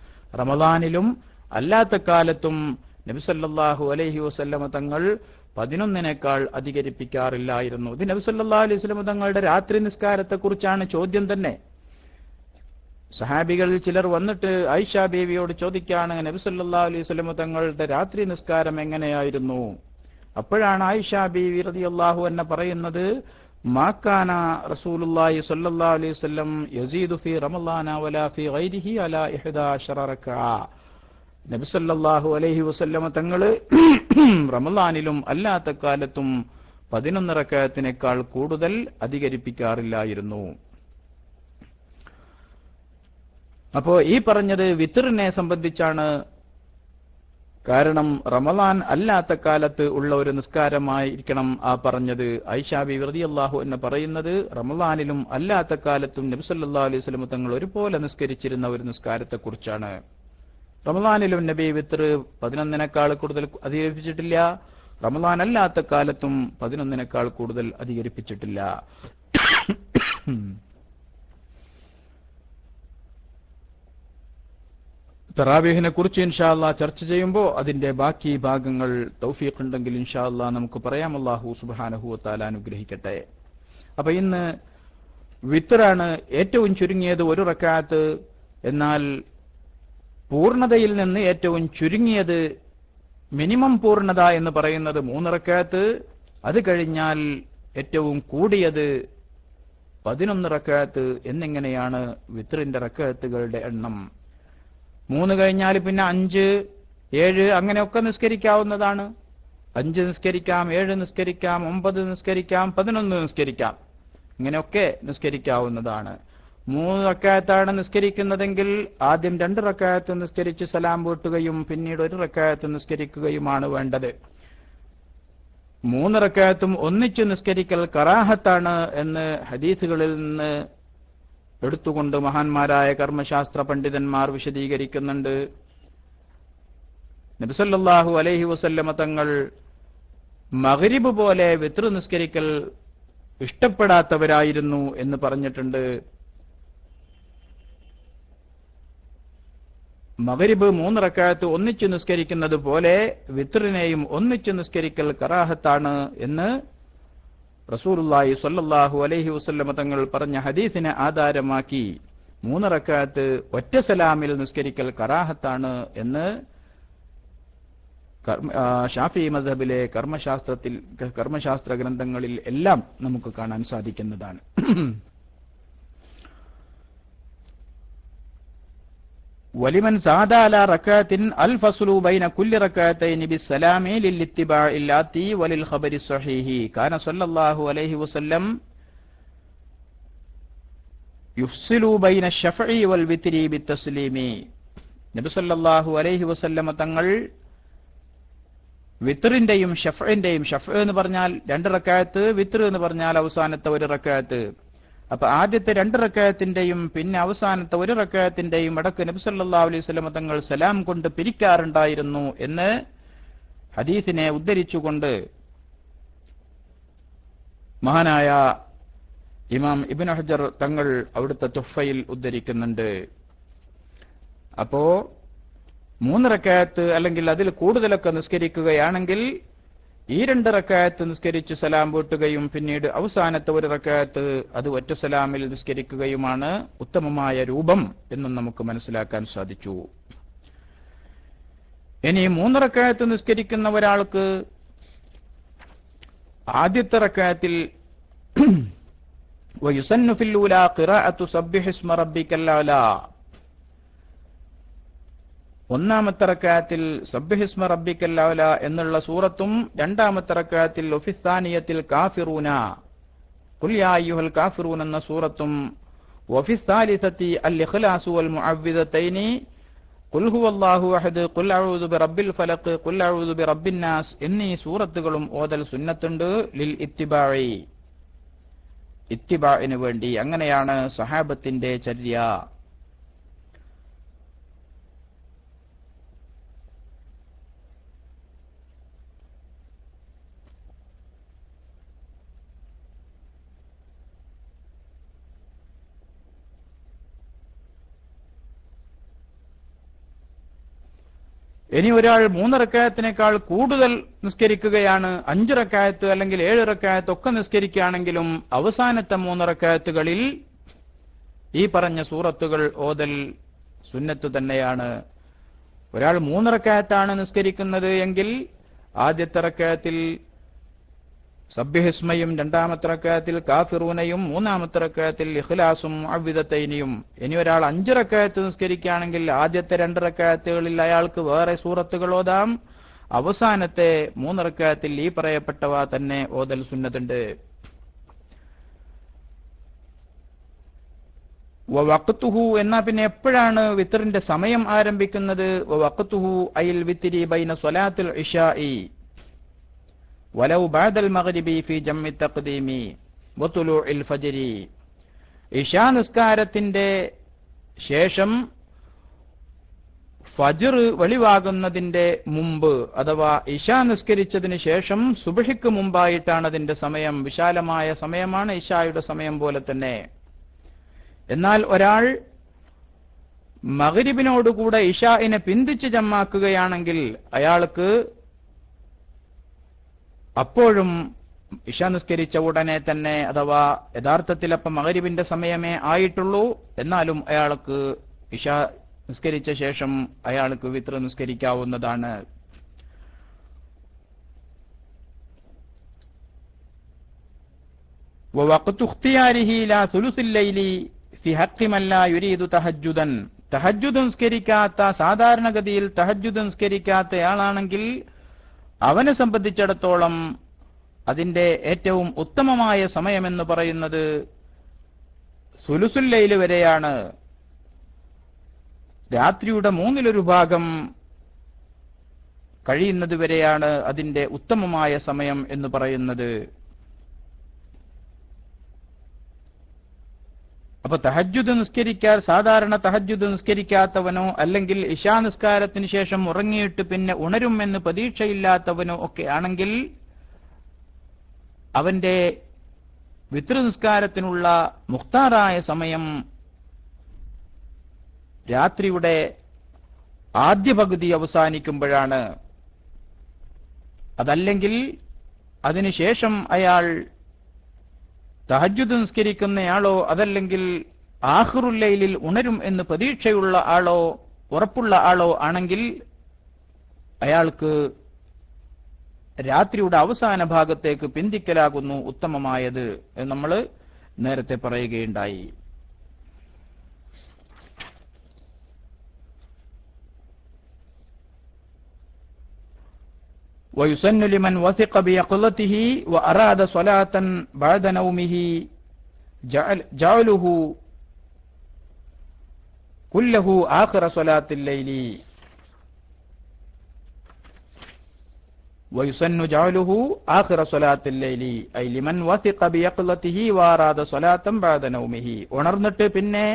റമളാനിലും അല്ലാത്ത കാലത്തും നബി സല്ലല്ലാഹു അലൈഹി വസല്ലമ തങ്ങൾ 11-നേക്കാൾ അധികരിപ്പിക്കാറില്ലായിരുന്നു. ഇത് നബി സല്ലല്ലാഹു അലൈഹി വസല്ലമ തങ്ങളുടെ രാത്രി നിസ്കാരത്തെക്കുറിച്ചാണ് ചോദ്യം തന്നെ. സഹാബികളിൽ ചിലർ വന്നിട്ട് ആയിഷ ബീവിയോട് ചോദിക്കുകയാണ്, നബി സല്ലല്ലാഹു അലൈഹി വസല്ലം തങ്ങളുടെ രാത്രി നിസ്കാരം എങ്ങനെയായിരുന്നു? അപ്പോഴാണ് ആയിഷ ബീവി റളിയല്ലാഹു അൻഹ പറയുന്നത്, മാകാന റസൂലുള്ളാഹി സ്വല്ലല്ലാഹു അലൈഹി വസല്ലം യസീദു ഫീ റമളാന വലാ ഫീ ഗൈരിഹി അലാ 11 റക്അ. നബി സല്ലല്ലാഹു അലൈഹി വസല്ലം തങ്ങള് റമളാനിലും അല്ലാത്ത കാലത്തും 11 റക്അത്തിനേക്കാൾ കൂടുതൽ അധികരിപ്പിക്കാറില്ലായിരുന്നു. അപ്പോ ഈ പറഞ്ഞത് വിത്റിനെ സംബന്ധിച്ചാണ്. കാരണം റമളാൻ അല്ലാത്ത കാലത്ത് ഉള്ള ഒരു നിസ്കാരമായിരിക്കണം ആ പറഞ്ഞത്. ആയിഷാ ബിബി റളിയല്ലാഹു അൻഹ പറയുന്നത് റമളാനിലും അല്ലാത്ത കാലത്തും നബി സല്ലല്ലാഹു അലൈഹി വസല്ലം തങ്ങൾ ഒരുപോലെ നിസ്കരിച്ചിരുന്ന ഒരു നിസ്കാരത്തെക്കുറിച്ചാണ്. റമളാനിലും നബി വിത്ർ 11 കൂടുതൽ അധികരിപ്പിച്ചിട്ടില്ല, റമളാൻ അല്ലാത്ത കാലത്തും 11 കൂടുതൽ അധികരിപ്പിച്ചിട്ടില്ല. തറാവീഹിനെ കുറിച്ച് ഇൻഷാ അല്ലാഹ് ചർച്ച ചെയ്യുമ്പോൾ അതിന്റെ ബാക്കി ഭാഗങ്ങൾ തൗഫീഖ് ഉണ്ടെങ്കിൽ ഇൻഷാ അല്ലാഹ് നമുക്ക് പറയാം. അല്ലാഹു സുബ്ഹാനഹു വ തആല അനുഗ്രഹിക്കട്ടെ. അപ്പൊ ഇന്ന് വിത്റാണ് ഏറ്റവും ചുരുങ്ങിയത് 1 റക്അത്ത്. എന്നാൽ പൂർണ്ണതയിൽ നിന്ന് ഏറ്റവും ചുരുങ്ങിയത് മിനിമം പൂർണ്ണത എന്ന് പറയുന്നത് 3 റക്അത്ത്. അത് കഴിഞ്ഞാൽ ഏറ്റവും കൂടിയത് 11 റക്അത്ത് എന്നിങ്ങനെയാണ് വിത്റിന്റെ റക്അത്തുകളുടെ എണ്ണം. 3 കഴിഞ്ഞാൽ പിന്നെ 5, 7 അങ്ങനെയൊക്കെ നിസ്കരിക്കാവുന്നതാണ്. 5 നിസ്കരിക്കാം, 7 നിസ്കരിക്കാം, 9 നിസ്കരിക്കാം, 11 നിസ്കരിക്കാം, ഇങ്ങനെയൊക്കെ നിസ്കരിക്കാവുന്നതാണ്. 3 റക്അത്താണ് നിസ്കരിക്കുന്നതെങ്കിൽ ആദ്യം 2 റക്അത്ത് നിസ്കരിച്ച് സലാം വീട്ടുകയും പിന്നീട് 1 റക്അത്ത് നിസ്കരിക്കുകയുമാണ് വേണ്ടത്. 3 റക്അത്തും ഒന്നിച്ച് നിസ്കരിക്കൽ കറാഹത്താണ് എന്ന് ഹദീസുകളിൽ നിന്ന് എടുത്തുകൊണ്ട് മഹാന്മാരായ കർമ്മശാസ്ത്ര പണ്ഡിതന്മാർ വിശദീകരിക്കുന്നുണ്ട്. നബി സല്ലല്ലാഹു അലൈഹി വസല്ലമ തങ്ങൾ മഗ്രിബ് പോലെ വിത്ർ നിസ്കരിക്കൽ ഇഷ്ടപ്പെടാത്തവരായിരുന്നു എന്ന് പറഞ്ഞിട്ടുണ്ട്. മഗ്രിബ് 3 റക്അത്ത് ഒന്നിച്ച് നിസ്കരിക്കുന്നത് പോലെ വിത്റിനെയും ഒന്നിച്ച് നിസ്കരിക്കൽ കറാഹത്താണ് എന്ന് റസൂലുള്ളാഹി സ്വല്ലല്ലാഹു അലൈഹി വസല്ലമ തങ്ങൾ പറഞ്ഞ ഹദീസിനെ ആധാരമാക്കി 3 റക്അത്ത് ഒറ്റ സലാമിൽ നിസ്കരിക്കൽ കറാഹത്താണ് എന്ന് ഷാഫി മദ്ഹബിലെ കർമ്മശാസ്ത്ര ഗ്രന്ഥങ്ങളിൽ എല്ലാം നമുക്ക് കാണാൻ സാധിക്കുന്നതാണ്. വലിമൻ സാദ അലാ റക്അത്തിൻ അൽ ഫസ്ലു ബൈന കുല്ലി റക്അത്തൈനി ബിസ്സലാമി ലിൽഇത്തിബാഇ ലാത്തി വലിൽ ഖബരി സ്വഹീഹി കാന സല്ലല്ലാഹു അലൈഹി വസല്ലം യുഫ്സിലു ബൈന ശഫഈ വൽ വിത്രി ബിത്തസ്ലീമി. നബി സല്ലല്ലാഹു അലൈഹി വസല്ലം തങ്ങൾ വിത്റിന്റെയും ഷഫഇന്റെയും, ഷഫ് എന്ന് പറഞ്ഞാൽ 2 റക്അത്ത്, വിത്ർ എന്ന് പറഞ്ഞാൽ അവസാനത്തെ 1 റക്അത്ത്. അപ്പൊ ആദ്യത്തെ 2 റക്അത്തിന്റെയും പിന്നെ അവസാനത്തെ 1 റക്അത്തിന്റെയും ഇടക്ക് നബി സല്ലല്ലാഹു അലൈഹി വസല്ലം തങ്ങൾ സലാം കൊണ്ട് പിരിക്കാറുണ്ടായിരുന്നു എന്ന് ഹദീസിനെ ഉദ്ധരിച്ചുകൊണ്ട് മഹാനായ ഇമാം ഇബ്നു ഹജർ തങ്ങൾ അവിടുത്തെ തുഹ്ഫയിൽ ഉദ്ധരിക്കുന്നുണ്ട്. അപ്പോ 3 റക്അത്ത് അല്ലെങ്കിൽ അതിൽ കൂടുതലൊക്കെ നിസ്കരിക്കുകയാണെങ്കിൽ ഈ 2 റക്അത്ത് നിസ്കരിച്ച് സലാം വീട്ടുകയും പിന്നീട് അവസാനത്തെ 1 റക്അത്ത് അത് ഒറ്റ സലാമിൽ നിസ്കരിക്കുകയുമാണ് ഉത്തമമായ രൂപം എന്നും നമുക്ക് മനസ്സിലാക്കാൻ സാധിച്ചു. ഇനി 3 റക്അത്ത് നിസ്കരിക്കുന്ന ഒരാൾക്ക് ആദ്യത്തെ റക്അത്തിൽ വയുസന്നു ഫിൽ ഊലാ ഖിറാഅത്തു സബ്ബിഹിസ്മ റബ്ബിക്കൽ അഅ്ലാ, ഒന്നാമത്തെ റക്അത്തിൽ സബ്ബിഹിസ്മ റബ്ബിക്കൽ അഅ്ലാ എന്നുള്ള സൂറത്തും രണ്ടാമത്തെ റക്അത്തിൽ വഫിസ്സാനിയത്തിൽ കാഫിറൂന ഖുൽ യാ അയ്യുഹൽ കാഫിറൂൻ എന്ന സൂറത്തും വഫിസ്സാലിസത്തി അൽ ഇഖ്ലാസു വൽ മുഅവ്വിദതൈനി ഖുൽ ഹുവല്ലാഹു അഹദ് ഖുൽ അഊദു ബിറബ്ബിൽ ഫലഖ് ഖുൽ അഊദു ബിറബ്ബിൻ നാസ് എന്നീ സൂറത്തുകളും ഓതൽ സുന്നത്തുണ്ട് ലിൽ ഇത്തിബാഇ, ഇത്തിബാഇന് വേണ്ടി. അങ്ങനെയാണ് സഹാബത്തിന്റെ ചര്യ. ഇനി ഒരാൾ 3 റക്അത്തിനേക്കാൾ കൂടുതൽ നിസ്കരിക്കുകയാണ്, 5 റക്അത്ത് അല്ലെങ്കിൽ 7 റക്അത്ത് ഒക്കെ നിസ്കരിക്കുകയാണെങ്കിലും അവസാനത്തെ 3 റക്അത്തുകളിൽ ഈ പറഞ്ഞ സൂറത്തുകൾ ഓതൽ സുന്നത്ത് തന്നെയാണ്. ഒരാൾ 3 റക്അത്താണ് നിസ്കരിക്കുന്നത് എങ്കിൽ ആദ്യത്തെ റക്അത്തിൽ സബ്ബിഹിസ്മയും രണ്ടാമത്തെ റക്അത്തിൽ കാഫിറൂനയും മൂന്നാമത്തെ റക്അത്തിൽ ഇഖ്ലാസും മുഅവ്വിദതൈനിയും. ഇനി ഒരാൾ 5 റക്അത്ത് നിസ്കരിക്കുകയാണെങ്കിൽ ആദ്യത്തെ 2 റക്അത്തുകളിൽ അയാൾക്ക് വേറെ സൂറത്തുകൾ ഓതാം, അവസാനത്തെ 3 റക്അത്തിൽ ഈ പറയപ്പെട്ടവ തന്നെ ഓതൽ സുന്നത്തുണ്ട്. വഖ്തുഹു എന്നാ പിന്നെ എപ്പോഴാണ് വിത്റിന്റെ സമയം ആരംഭിക്കുന്നത്? വഖ്തുഹു അയിൽ വിത്രി ബൈന സ്വലാത്തുൽ ഇശാഇ വലൗ ബഅദൽ മഗ്രിബി ഫി ജംഇ തഖ്ദീമി വതുലൂഇൽ ഫജ്രി. ഇശാ നിസ്കാരത്തിന്റെ ശേഷം ഫജ്ർ വെളിവാകുന്നതിന്റെ മുമ്പ്, അഥവാ ഇശാ നിസ്കരിച്ചതിന് ശേഷം സുബ്ഹിക്ക് മുമ്പായിട്ടാണ് അതിന്റെ സമയം. വിശാലമായ സമയമാണ് ഇശായുടെ സമയം പോലെ തന്നെ. എന്നാൽ ഒരാൾ മഗ്രിബിനോടുകൂടെ ഇശാഇനെ പിന്തിച്ച് ജമ്മാക്കുകയാണെങ്കിൽ അയാൾക്ക് അപ്പോഴും ഇശാ നിസ്കരിച്ച ഉടനെ തന്നെ, അഥവാ യഥാർത്ഥത്തിൽ അപ്പം മഗ്രിബിന്റെ സമയമേ ആയിട്ടുള്ളൂ, എന്നാലും അയാൾക്ക് ഇശാ നിസ്കരിച്ച ശേഷം അയാൾക്ക് വിത്ർ നിസ്കരിക്കാവുന്നതാണ്. വഖ്തു ഇഖ്തിയാരിഹി ലാ സുലുസുൽ ലൈലി ഫി ഹഖ്ഖി മൻ ലാ യുരീദു തഹജ്ജുദൻ. തഹജ്ജുദ് നിസ്കരിക്കാത്ത, സാധാരണഗതിയിൽ തഹജ്ജുദ് നിസ്കരിക്കാത്തയാളാണെങ്കിൽ അവനെ സംബന്ധിച്ചിടത്തോളം അതിന്റെ ഏറ്റവും ഉത്തമമായ സമയമെന്ന് പറയുന്നത് സുലുസുൽ ലൈൽ വരെയാണ്. രാത്രിയുടെ 1/3 ഭാഗം കഴിയുന്നത് വരെയാണ് അതിന്റെ ഉത്തമമായ സമയം എന്ന് പറയുന്നത്. അപ്പൊ തഹജ്ജുദ് സാധാരണ തഹജ്ജുദ് നിസ്കരിക്കാത്തവനോ അല്ലെങ്കിൽ ഇശാ നിസ്കാരത്തിന് ശേഷം ഉറങ്ങിയിട്ട് പിന്നെ ഉണരുമെന്ന് പ്രതീക്ഷയില്ലാത്തവനോ ഒക്കെ ആണെങ്കിൽ അവന്റെ വിത്ർ നിസ്കാരത്തിനുള്ള മുഖ്താറായ സമയം രാത്രിയുടെ ആദ്യ പകുതി അവസാനിക്കുമ്പോഴാണ്. അതല്ലെങ്കിൽ അതിനുശേഷം അയാൾ തഹജ്ജുദ് നിസ്കരിക്കുന്നയാളോ അതല്ലെങ്കിൽ ആഖിറുൽ ലൈലിൽ ഉണരും എന്ന് പ്രതീക്ഷയുള്ള ആളോ ഉറപ്പുള്ള ആളോ ആണെങ്കിൽ അയാൾക്ക് രാത്രിയുടെ അവസാന ഭാഗത്തേക്ക് പിന്തിക്കലാകുന്നു ഉത്തമമായത് എന്ന് നമ്മൾ നേരത്തെ പറയുകയുണ്ടായി. ويسن لمن وثق بيقظته وأراد صلاة بعد نومه جعله كله آخر صلاة الليل. ويسن جعله آخر صلاة الليل أي لمن وثق بيقظته وأراد صلاة بعد نومه. ഉണർന്നിട്ട് പിന്നെ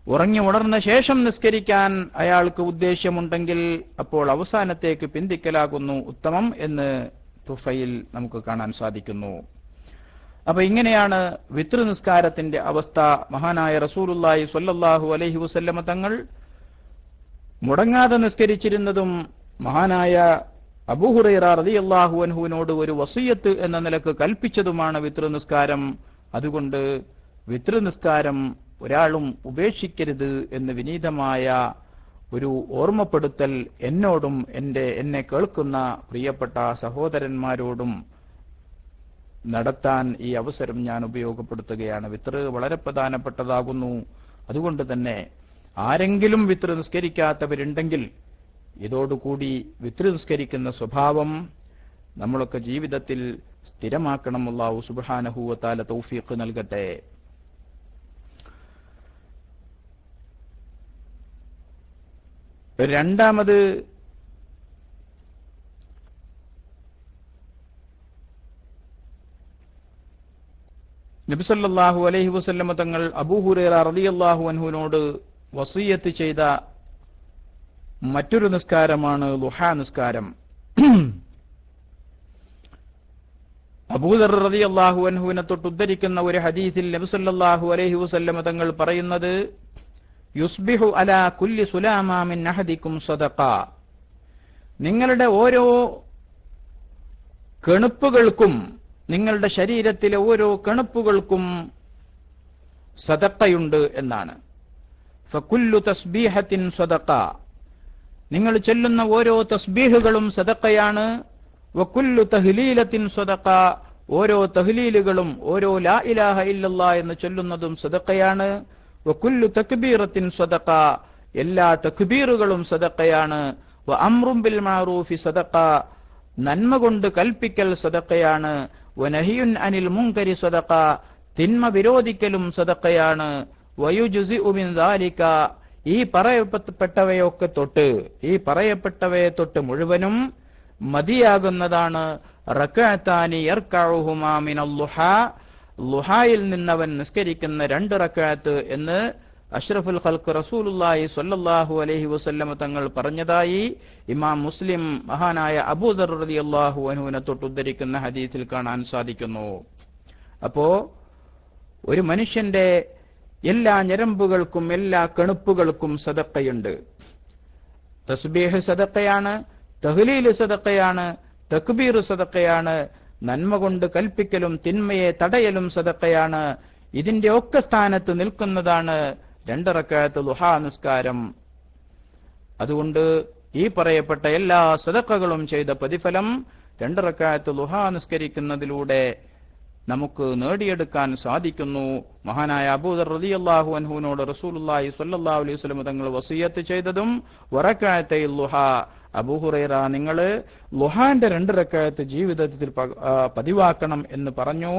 ഉണർന്ന ശേഷം നിസ്കരിക്കാൻ അയാൾക്ക് ഉദ്ദേശ്യമുണ്ടെങ്കിൽ അപ്പോൾ അവസാനത്തേക്ക് പിന്തിക്കലാകുന്നു ഉത്തമം എന്ന് തുഫയിൽ നമുക്ക് കാണാൻ സാധിക്കുന്നു. അപ്പൊ ഇങ്ങനെയാണ് വിത്ർ നിസ്കാരത്തിന്റെ അവസ്ഥ. മഹാനായ റസൂലുള്ളാഹി സ്വല്ലല്ലാഹു അലൈഹി വസല്ലമ തങ്ങൾ മുടങ്ങാതെ നിസ്കരിച്ചിരുന്നതും മഹാനായ അബൂ ഹുറൈറ റളിയല്ലാഹു അൻഹുവിനോട് ഒരു വസിയത്ത് എന്ന നിലക്ക് കൽപ്പിച്ചതുമാണ് വിത്ർ നിസ്കാരം. അതുകൊണ്ട് വിത്ർ നിസ്കാരം ഒരാളും ഉപേക്ഷിക്കരുത് എന്ന് വിനീതമായ ഒരു ഓർമ്മപ്പെടുത്തൽ എന്നോടും എന്നെ കേൾക്കുന്ന പ്രിയപ്പെട്ട സഹോദരന്മാരോടും നടത്താൻ ഈ അവസരം ഞാൻ ഉപയോഗപ്പെടുത്തുകയാണ്. വിത്ർ വളരെ പ്രധാനപ്പെട്ടതാകുന്നു. അതുകൊണ്ട് തന്നെ ആരെങ്കിലും വിത്ർ നിസ്കരിക്കാത്തവരുണ്ടെങ്കിൽ ഇതോടുകൂടി വിത്ർ നിസ്കരിക്കുന്ന സ്വഭാവം നമ്മളൊക്കെ ജീവിതത്തിൽ സ്ഥിരമാക്കണം. അല്ലാഹു സുബ്ഹാനഹു വ തആല തൗഫീഖ് നൽകട്ടെ. രണ്ടാമത് നബി സല്ലല്ലാഹു അലൈഹി വസല്ലം തങ്ങൾ അബൂ ഹുറൈറ റളിയല്ലാഹു അൻഹുവിനോട് വസിയത്ത് ചെയ്ത മറ്റൊരു നിസ്കാരമാണ് ളുഹാ നിസ്കാരം. അബൂ ദർ റളിയല്ലാഹു അൻഹുവിനെ തൊട്ട് ഉദ്ധരിക്കുന്ന ഒരു ഹദീസിൽ നബി സല്ലല്ലാഹു അലൈഹി വസല്ലം തങ്ങൾ പറയുന്നത്, യുസ്ബിഹു അലാ കുല്ലി സുലാമാ മിൻ അഹദിക്കും സദഖ. നിങ്ങളുടെ ഓരോ കെണുപ്പുകൾക്കും, നിങ്ങളുടെ ശരീരത്തിലെ ഓരോ കെണുപ്പുകൾക്കും സദഖയുണ്ട് എന്നാണ്. ഫകുല്ലു തസ്ബീഹത്തിൻ സദഖ. നിങ്ങൾ ചൊല്ലുന്ന ഓരോ തസ്ബീഹുകളും സദഖയാണ്. വകുല്ലു തഹ്ലീലത്തിൻ സദഖ. ഓരോ തഹ്ലീലുകളും, ഓരോ ലാ ഇലാഹ ഇല്ലല്ലാഹ് എന്ന് ചൊല്ലുന്നതും സദഖയാണ്. വകുല്ലു തക്ബീറത്തിൻ സദഖ. എല്ലാ തക്ബീറുകളും സദഖയാണ്. വ അംറും ബിൽ മഅറൂഫി സദഖ. നന്മ കൊണ്ട് കൽപ്പിക്കൽ സദഖയാണ്. വ നഹിയുൻ അനിൽ മുൻകരി സദഖ. തിന്മ വിരോധിക്കലും സദഖയാണ്. വയുജ്സിഉ മിൻ ദാലിക, ഈ പറയപ്പെട്ടവയെ തൊട്ട് മുഴുവനും മതിയാകുന്നതാണ് റക്അത്താനി യർകഉഹുമാ മിനൽ ളുഹാ, ളുഹായിൽ നിന്നവൻ നിസ്കരിക്കുന്ന 2 റക്അത്ത് എന്ന് അഷ്റഫുൽ ഖൽഖ് റസൂലുള്ളാഹി സ്വല്ലല്ലാഹു അലൈഹി വസല്ലം തങ്ങൾ പറഞ്ഞതായി ഇമാം മുസ്ലിം മഹാനായ അബൂദർ റളിയല്ലാഹു അൻഹുവിനെ തൊട്ട് ഉദ്ധരിക്കുന്ന ഹദീസിൽ കാണാൻ സാധിക്കുന്നു. അപ്പോ ഒരു മനുഷ്യന്റെ എല്ലാ ഞരമ്പുകൾക്കും എല്ലാ കണുപ്പുകൾക്കും സദഖയുണ്ട്. തസ്ബീഹ് സദഖയാണ്, തഹ്ലീൽ സദഖയാണ്, തക്ബീർ സദഖയാണ്, നന്മ കൊണ്ട് കൽപ്പിക്കലും തിന്മയെ തടയലും സദഖയാണ്. ഇതിന്റെ ഒക്കെ സ്ഥാനത്ത് നിൽക്കുന്നതാണ് 2 റക്അത്ത് ളുഹാ നിസ്കാരം. അതുകൊണ്ട് ഈ പറയപ്പെട്ട എല്ലാ സദഖകളും ചെയ്ത പ്രതിഫലം 2 റക്അത്ത് ളുഹാ നിസ്കരിക്കുന്നതിലൂടെ നമുക്ക് നേടിയെടുക്കാൻ സാധിക്കുന്നു. മഹാനായ അബൂദർ റളിയല്ലാഹു അൻഹുവിനോട് റസൂലുള്ളാഹി സ്വല്ലല്ലാഹു അലൈഹി വസല്ലം തങ്ങൾ വസിയത്ത് ചെയ്തതും വറകഅത്തൈ ളുഹാ, അബൂ ഹുറൈറ നിങ്ങൾ ളുഹാന്റെ 2 റക്അത്ത് ജീവിതത്തിൽ പതിവാക്കണം എന്ന് പറഞ്ഞു.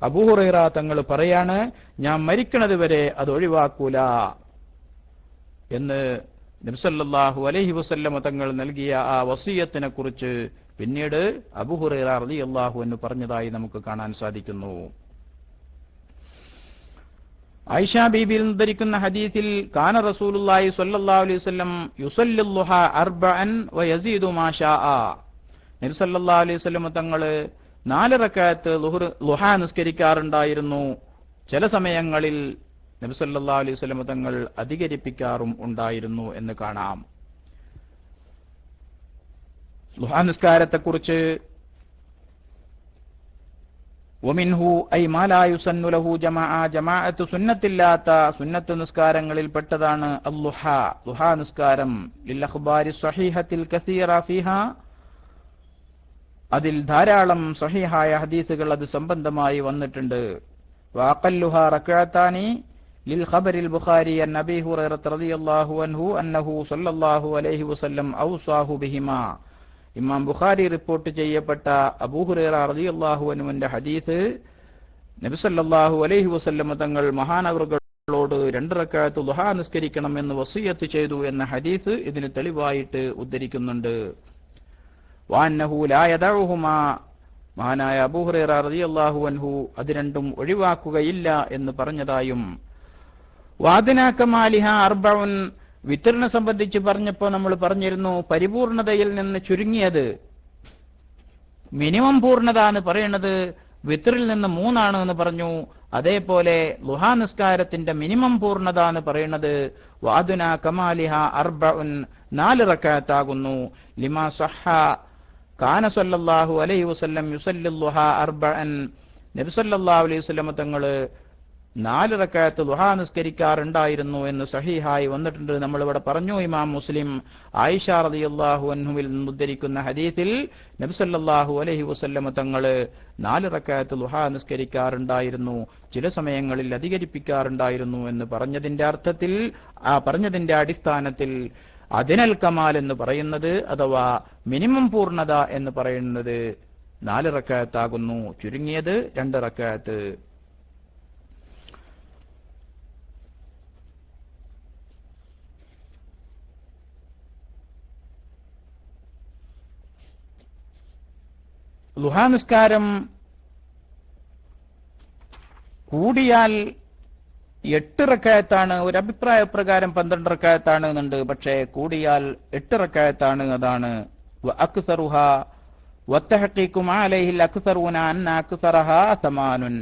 അബൂ ഹുറൈറ തങ്ങൾ പറയാണ്, ഞാൻ മരിക്കുന്നത് വരെ അത് ഒഴിവാക്കൂല എന്ന് നബി സല്ലല്ലാഹു അലൈഹി വസല്ലം തങ്ങൾ നൽകിയ ആ വസിയത്തിനെ കുറിച്ച് പിന്നീട് അബൂ ഹുറൈറ റളിയല്ലാഹു അൻഹു പറഞ്ഞതായി നമുക്ക് കാണാൻ സാധിക്കുന്നു. ആയിഷ ബീബിയിൽ ഉദ്ധരിക്കുന്ന ഹദീസിൽ കാന റസൂലുള്ളാഹി സ്വല്ലല്ലാഹു അലൈഹി വസല്ലം യുസല്ലി ളുഹാ അർബഅൻ വയസീദു മാ ശാഅ, നബി സല്ലല്ലാഹു അലൈഹി വസല്ലം തങ്ങൾ 4 റക്അത്ത് ളുഹാ നിസ്കരിക്കാറുണ്ടായിരുന്നു. ചില സമയങ്ങളിൽ നബി സല്ലല്ലാഹു അലൈഹി വസല്ലം തങ്ങൾ അധികരിപ്പിക്കാറും ഉണ്ടായിരുന്നു എന്ന് കാണാം. ളുഹാ നിസ്കാരത്തെക്കുറിച്ച് വമിൻഹു ഐ മാ ലാ യുസന്നു ലഹു ജമാഅ, ജമാഅത്ത് സുന്നത്തില്ലാത്ത സുന്നത്ത് നിസ്കാരങ്ങളിൽ പെട്ടതാണ് അൽളുഹാ, ളുഹാ നിസ്കാരം. ലിൽ അഖ്ബാരി സ്വഹീഹത്തിൽ കസീറ ഫീഹാ, അതിൽ ധാരാളം സ്വഹീഹായ ഹദീസുകൾ അത് സംബന്ധമായി വന്നിട്ടുണ്ട്. വഅഖല്ലുഹാ റക്അത്താനി ലിൽ ഖബറിൽ ബുഖാരി അൻ അബീ ഹുറൈറ റളിയല്ലാഹു അൻഹു അന്നഹു സ്വല്ലല്ലാഹു അലൈഹി വസല്ലം ഔസാഹു ബിഹിമാ, ഇമാം ബുഖാരി റിപ്പോർട്ട് ചെയ്യപ്പെട്ട അബൂ ഹുറൈറ റളിയല്ലാഹു അൻഹുവിന്റെ ഹദീസ് നബി സല്ലല്ലാഹു അലൈഹി വസല്ലം തങ്ങൾ മഹാനവറുകളോട് 2 റക്അത്ത് ളുഹാ നിസ്കരിക്കണം എന്ന് വസിയത്ത് ചെയ്തു എന്ന ഹദീസ് ഇതിന് തെളിവായിട്ട് ഉദ്ധരിക്കുന്നുണ്ട്. വഅന്നഹു ലാ യദഉഹുമാ, മഹാനായ അബൂ ഹുറൈറ റളിയല്ലാഹു അൻഹു അത് രണ്ടും ഒഴിവാക്കുകയില്ല എന്ന് പറഞ്ഞതായും, വാദിനാ കമാലിഹ അർബഉൻ, വിത്റിനെ സംബന്ധിച്ച് പറഞ്ഞപ്പോൾ നമ്മൾ പറഞ്ഞിരുന്നു പരിപൂർണതയിൽ നിന്ന് ചുരുങ്ങിയത്, മിനിമം പൂർണ്ണത എന്ന് പറയുന്നത് വിത്റിൽ നിന്ന് 3 എന്ന് പറഞ്ഞു. അതേപോലെ ളുഹാ നിസ്കാരത്തിന്റെ മിനിമം പൂർണ്ണത എന്ന് പറയുന്നത് വാദുന കമാലിഹ അർബഉൻ, 4 റക്അത്താകുന്നു. ലിമാ സഹ കാന സല്ലല്ലാഹു അലൈഹി വസല്ലം യുസല്ലി ളുഹാ അർബഅൻ, നബി സല്ലല്ലാഹു അലൈഹി വസല്ലം തങ്ങൾ 4 റക്അത്ത് ളുഹാ നിസ്കരിക്കാറുണ്ടായിരുന്നു എന്ന് സഹീഹായി വന്നിട്ടുണ്ട്. നമ്മൾ ഇവിടെ പറഞ്ഞു. ഇമാം മുസ്ലിം ആയിഷ റളിയല്ലാഹു അൻഹുവിൽ നിന്ന് ഉദ്ധരിക്കുന്ന ഹദീസിൽ നബി സല്ലല്ലാഹു അലൈഹി വസല്ലം തങ്ങൾ 4 റക്അത്ത് ളുഹാ നിസ്കരിക്കാറുണ്ടായിരുന്നു, ചില സമയങ്ങളിൽ അധികരിപ്പിക്കാറുണ്ടായിരുന്നു എന്ന് പറഞ്ഞതിന്റെ അടിസ്ഥാനത്തിൽ അതിനൽ കമാൽ എന്ന് പറയുന്നത് അഥവാ മിനിമം പൂർണ്ണത എന്ന് പറയുന്നത് 4 റക്അത്താകുന്നു, ചുരുങ്ങിയത് 2 റക്അത്ത്. ളുഹാ നിസ്കാരം കൂടിയാൽ 8 റക്അത്താണ്. ഒരു അഭിപ്രായ പ്രകാരം 12 റക്അത്താണ് എന്നുണ്ട്. പക്ഷേ കൂടിയാൽ 8 റക്അത്താണ്. അതാണ് വഅക്സറുഹാ വത്തഹഖീഖു മാ അലൈഹിൽ അക്സറൂന അന്ന അക്സറഹാ സമാനുൻ.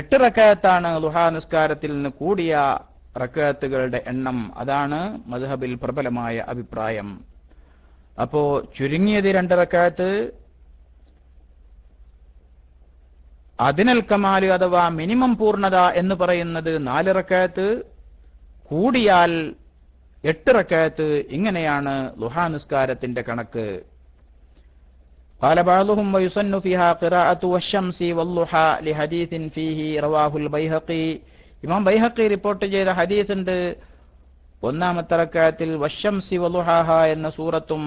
8 റക്അത്താണ് ളുഹാ നിസ്കാരത്തിൽ നിന്ന് കൂടിയ റക്അത്തുകളുടെ എണ്ണം. അതാണ് മദ്ഹബിൽ പ്രബലമായ അഭിപ്രായം. അപ്പോ ചുരുങ്ങിയത് 2 റക്അത്ത്, അതിനൽ കമാല് അഥവാ മിനിമം പൂർണ്ണത എന്ന് പറയുന്നത് 4 റക്അത്ത്, കൂടിയാൽ 8 റക്അത്ത്. ഇങ്ങനെയാണ് ളുഹാ നിസ്കാരത്തിന്റെ കണക്ക്. قال بعضهم ويسن فيها قراءة والشمس والضحى لحديث فيه رواه البيهقي. ഇമാം ബൈഹഖി റിപ്പോർട്ട് ചെയ്ത ഹദീസ് ഉണ്ട്. 1-ാമത്തെ റക്അത്തിൽ വശംസി വളുഹാഹ എന്ന സൂറത്തും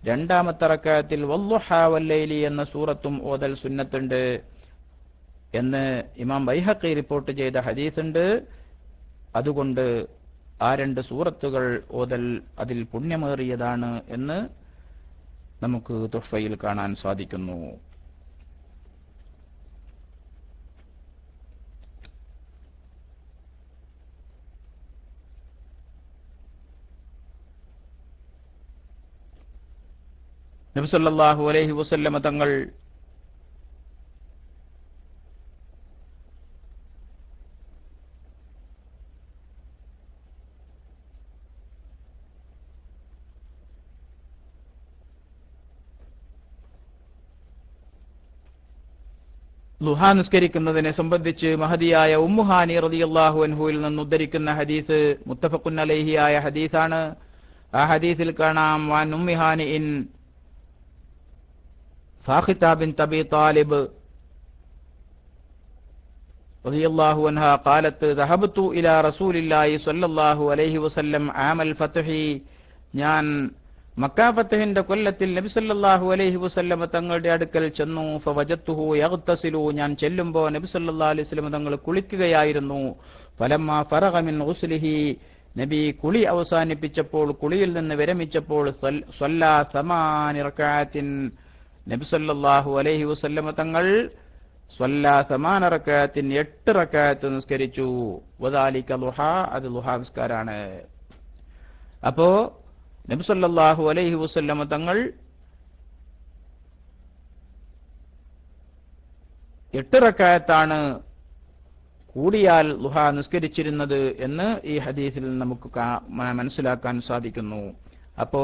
2-ാമത്തെ റക്അത്തിൽ വളുഹാ വല്ലൈലി എന്ന സൂറത്തും ഓതൽ സുന്നത്തുണ്ട് എന്ന് ഇമാം ബൈഹഖി റിപ്പോർട്ട് ചെയ്ത ഹദീസ് ഉണ്ട്. അതുകൊണ്ട് ആ 2 സൂറത്തുകൾ ഓതൽ അതിൽ പുണ്യമേറിയതാണ് എന്ന് നമുക്ക് തുഹ്ഫയിൽ കാണാൻ സാധിക്കുന്നു. നബി സല്ലല്ലാഹു അലൈഹി വസല്ലമ തങ്ങൾ ളുഹാ നിസ്കരിക്കുന്നതിനെ സംബന്ധിച്ച് മഹദിയായ ഉമ്മുഹാനി റളിയല്ലാഹു അൻഹുവിൽ നിന്ന് ഉദ്ധരിക്കുന്ന ഹദീസ് മുത്തഫഖുൻ അലൈഹി ആയ ഹദീസാണ്. ആ ഹദീസിൽ കാണാം വൻ ഉമ്മിഹാനി ഇൻ ഫാഖിത ബിൻത് അബി താലിബ് റളിയല്ലാഹു അൻഹാ ഖാലത്ത് ദഹബതു ഇലാ റസൂലില്ലാഹി സ്വല്ലല്ലാഹു അലൈഹി വസല്ലം ആമൽ ഫത്ഹി, ഞാൻ മക്കാ ഫത്ഹിന്റെ കൊല്ലത്തിൽ നബി സല്ലല്ലാഹു അലൈഹി വസല്ലമ തങ്ങളുടെ അടുക്കൽ ചെന്നു. ഫവജത്തുഹു യഗ്തസിലു, ഞാൻ ചെല്ലുമ്പോൾ നബി സല്ലല്ലാഹു അലൈഹി വസല്ലമ തങ്ങൾ കുളിക്കുകയായിരുന്നു. ഫലമ്മാ ഫറഗ മിൻ ഗുസ്ലിഹി, നബി കുളി അവസാനിപ്പിച്ചപ്പോൾ, കുളിയിൽ നിന്ന് വിരമിച്ചപ്പോൾ, സ്വല്ലാ സമാനി റകഅത്തിൻ, നബി സല്ലല്ലാഹു അലൈഹി വസല്ലമ തങ്ങൾ സ്വല്ലാ സമാന റകഅത്തിൻ 8 റകഅത്ത് നിസ്കരിച്ചു. വദാലിക ളുഹാ, അത് ളുഹാ നിസ്കാരാണ്. അപ്പോ നബി സല്ലല്ലാഹു അലൈഹി വസല്ലമ തങ്ങൾ 8 റകഅത്താണ് കൂടിയാൽ ളുഹാ നിസ്കരിച്ചിരുന്നത് എന്ന് ഈ ഹദീസിൽ നമുക്ക് മനസ്സിലാക്കാൻ സാധിക്കുന്നു. അപ്പോ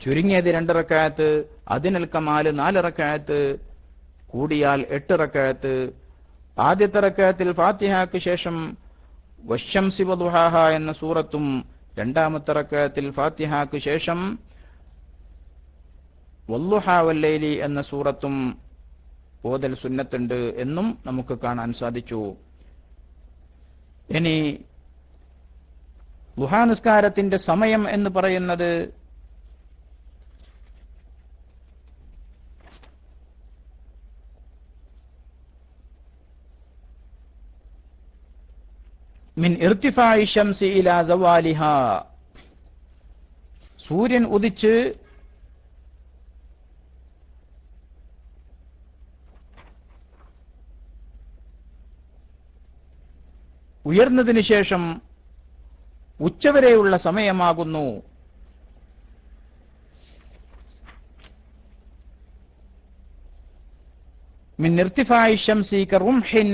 ചുരുങ്ങിയത് 2 റകഅത്ത്, അതിനൽ കമാല് 4 റകഅത്ത്, കൂടിയാൽ 8 റകഅത്ത്. ആദ്യത്തെ റകഅത്തിൽ ഫാത്തിഹയ്ക്ക് ശേഷം വശംസി വദുഹാഹ എന്ന സൂറത്തും, രണ്ടാമത്തെ റകഅത്തിൽ ഫാത്തിഹയ്ക്ക് ശേഷം വല്ലുഹാ വല്ലൈലി എന്ന സൂറത്തും ഓതൽ സുന്നത്തുണ്ട് എന്നും നമുക്ക് കാണാൻ സാധിച്ചു. ഇനി ളുഹാ നിസ്കാരത്തിന്റെ സമയം എന്ന് പറയുന്നത് മിൻ ഇർതിഫാഇ ശംസി ഇലാ സവാലിഹാ, സൂര്യൻ ഉദിച്ച് ഉയർന്നതിന് ശേഷം ഉച്ചവരെയുള്ള സമയമാകുന്നു. മിൻ ഇർതിഫാഇ ശംസി കറുംഹിൻ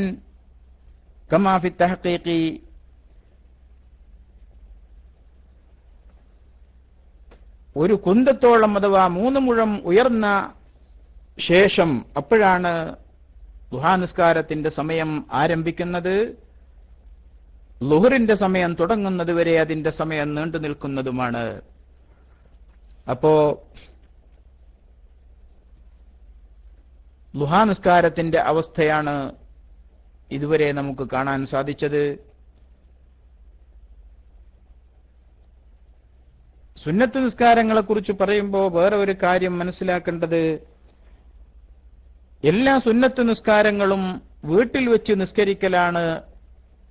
കമാ ഫി തഹ്ഖീഖി, ഒരു കുന്തത്തോളം അഥവാ 3 മുഴം ഉയർന്ന ശേഷം, അപ്പോഴാണ് ളുഹാ നിസ്കാരത്തിന്റെ സമയം ആരംഭിക്കുന്നത്. ളുഹറിന്റെ സമയം തുടങ്ങുന്നത് വരെ അതിന്റെ സമയം നീണ്ടു നിൽക്കുന്നതുമാണ്. അപ്പോ ളുഹാ നിസ്കാരത്തിന്റെ അവസ്ഥയാണ് ഇതുവരെ നമുക്ക് കാണാൻ സാധിച്ചത്. സുന്നത്ത് നിസ്കാരങ്ങളെക്കുറിച്ച് പറയുമ്പോൾ വേറെ ഒരു കാര്യം മനസ്സിലാക്കേണ്ടത്, എല്ലാ സുന്നത്ത് നിസ്കാരങ്ങളും വീട്ടിൽ വെച്ച് നിസ്കരിക്കലാണ്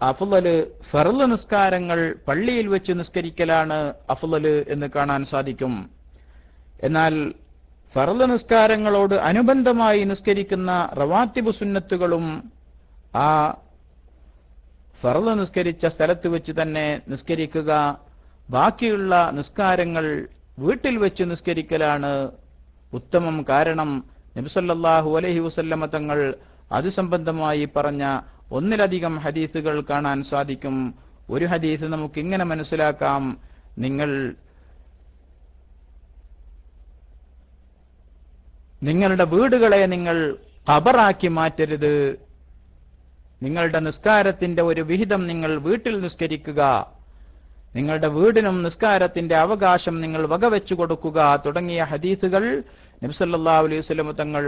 അഫ്ളല്. ഫർള് നിസ്കാരങ്ങൾ പള്ളിയിൽ വെച്ച് നിസ്കരിക്കലാണ് അഫ്ളല് എന്ന് കാണാൻ സാധിക്കും. എന്നാൽ ഫർള് നിസ്കാരങ്ങളോട് അനുബന്ധമായി നിസ്കരിക്കുന്ന റവാത്തിബ് സുന്നത്തുകളും ആ ഫർള് നിസ്കരിച്ച സ്ഥലത്ത് വെച്ച് തന്നെ നിസ്കരിക്കുക, ബാക്കിയുള്ള നിസ്കാരങ്ങൾ വീട്ടിൽ വെച്ച് നിസ്കരിക്കലാണ് ഉത്തമം. കാരണം നബി സല്ലല്ലാഹു അലൈഹി വസല്ലമ തങ്ങൾ അത് സംബന്ധമായി പറഞ്ഞ ഒന്നിലധികം ഹദീസുകൾ കാണാൻ സാധിക്കും. ഒരു ഹദീസ് നമുക്ക് ഇങ്ങനെ മനസ്സിലാക്കാം, നിങ്ങളുടെ വീടുകളെ നിങ്ങൾ ഖബറാക്കി മാറ്റരുത്, നിങ്ങളുടെ നിസ്കാരത്തിന്റെ ഒരു വിഹിതം നിങ്ങൾ വീട്ടിൽ നിസ്കരിക്കുക, നിങ്ങളുടെ വീടിനും നിസ്കാരത്തിന്റെ അവകാശം നിങ്ങൾ വകവെച്ചു കൊടുക്കുക തുടങ്ങിയ ഹദീസുകൾ നബി സല്ലല്ലാഹു അലൈഹി വസല്ലം തങ്ങൾ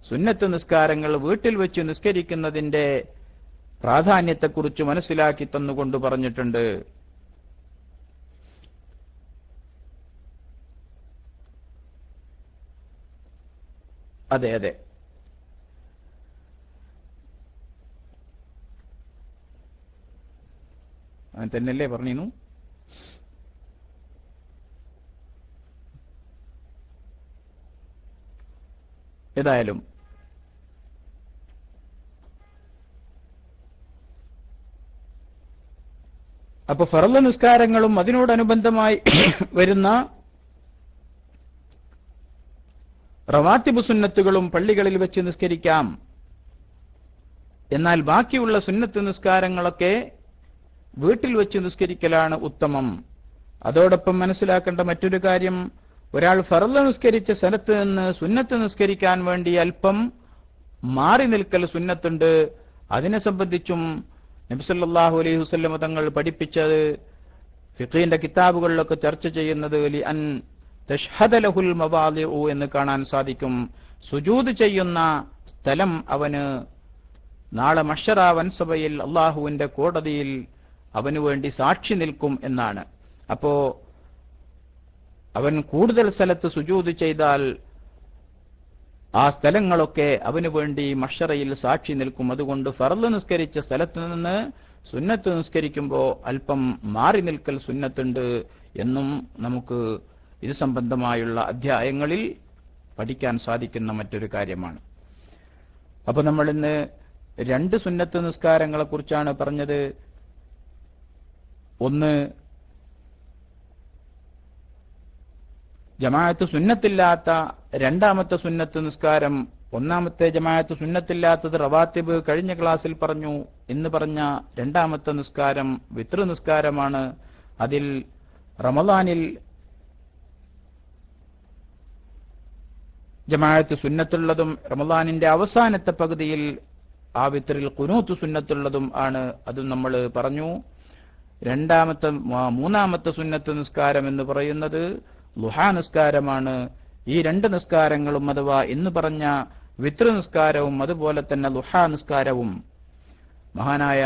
സുന്നത്ത് നിസ്കാരങ്ങൾ വീട്ടിൽ വെച്ച് നിസ്കരിക്കുന്നതിന്റെ പ്രാധാന്യത്തെക്കുറിച്ച് മനസ്സിലാക്കി തന്നുകൊണ്ട് പറഞ്ഞിട്ടുണ്ട്. അതെ അതെ, അങ്ങനെ തന്നെയല്ലേ പറഞ്ഞിരുന്നു? ഏതായാലും അപ്പൊ ഫർള് നിസ്കാരങ്ങളും അതിനോടനുബന്ധമായി വരുന്ന റവാത്തിബ് സുന്നത്തുകളും പള്ളികളിൽ വെച്ച് നിസ്കരിക്കാം. എന്നാൽ ബാക്കിയുള്ള സുന്നത്ത് നിസ്കാരങ്ങളൊക്കെ വീട്ടിൽ വെച്ച് നിസ്കരിക്കലാണ് ഉത്തമം. അതോടൊപ്പം മനസ്സിലാക്കേണ്ട മറ്റൊരു കാര്യം, ഒരാൾ ഫർള് നിസ്കരിച്ച സ്ഥലത്ത് നിന്ന് സുന്നത്ത് നിസ്കരിക്കാൻ വേണ്ടി അല്പം മാറി നിൽക്കൽ സുന്നത്തുണ്ട്. അതിനെ സംബന്ധിച്ചും നബി സല്ലല്ലാഹു അലൈഹി വസല്ലം തങ്ങൾ പഠിപ്പിച്ചത് ഫിഖഹിന്റെ കിതാബുകളിലൊക്കെ ചർച്ച ചെയ്യുന്നത് അൻ തഷ്ഹദ ലഹുൽ മവാദിഉ എന്ന് കാണാൻ സാധിക്കും. സുജൂദ് ചെയ്യുന്ന സ്ഥലം അവന് നാളെ മഹ്ശറ വൻസഭയിൽ അള്ളാഹുവിന്റെ കോടതിയിൽ അവന് വേണ്ടി സാക്ഷി നിൽക്കും എന്നാണ്. അപ്പോ അവൻ കൂടുതൽ സ്ഥലത്ത് സുജൂദ് ചെയ്താൽ ആ സ്ഥലങ്ങളൊക്കെ അവന് വേണ്ടി മഹ്ശറയിൽ സാക്ഷി നിൽക്കും. അതുകൊണ്ട് ഫർള് നിസ്കരിച്ച സ്ഥലത്ത് നിന്ന് സുന്നത്ത് നിസ്കരിക്കുമ്പോൾ അല്പം മാറി നിൽക്കൽ സുന്നത്തുണ്ട് എന്നും നമുക്ക് ഇത് സംബന്ധമായുള്ള അധ്യായങ്ങളിൽ പഠിക്കാൻ സാധിക്കുന്ന മറ്റൊരു കാര്യമാണ്. അപ്പൊ നമ്മൾ ഇന്ന് 2 സുന്നത്ത് നിസ്കാരങ്ങളെ കുറിച്ചാണ് പറഞ്ഞത്. ഒന്ന്, ജമാഅത്ത് സുന്നത്തില്ലാത്ത രണ്ടാമത്തെ സുന്നത്ത് നിസ്കാരം. ഒന്നാമത്തെ ജമാഅത്ത് സുന്നത്തില്ലാത്തത് റവാത്തിബ് കഴിഞ്ഞ ക്ലാസ്സിൽ പറഞ്ഞു. ഇന്ന് പറഞ്ഞ രണ്ടാമത്തെ നിസ്കാരം വിത്ർ നിസ്കാരമാണ്. അതിൽ റമളാനിൽ ജമാഅത്ത് സുന്നത്തുള്ളതും റമളാനിന്റെ അവസാനത്തെ പകുതിയിൽ ആ വിത്രിൽ ഖുനൂത്ത് സുന്നത്തുള്ളതും ആണ്. അതും നമ്മൾ പറഞ്ഞു. മൂന്നാമത്തെ സുന്നത്ത് നിസ്കാരം എന്ന് പറയുന്നത് ളുഹാ നിസ്കാരമാണ്. ഈ 2 നിസ്കാരങ്ങളും അഥവാ ഇന്ന് പറഞ്ഞ വിത്ർ നിസ്കാരവും അതുപോലെ തന്നെ ളുഹാ നിസ്കാരവും മഹാനായ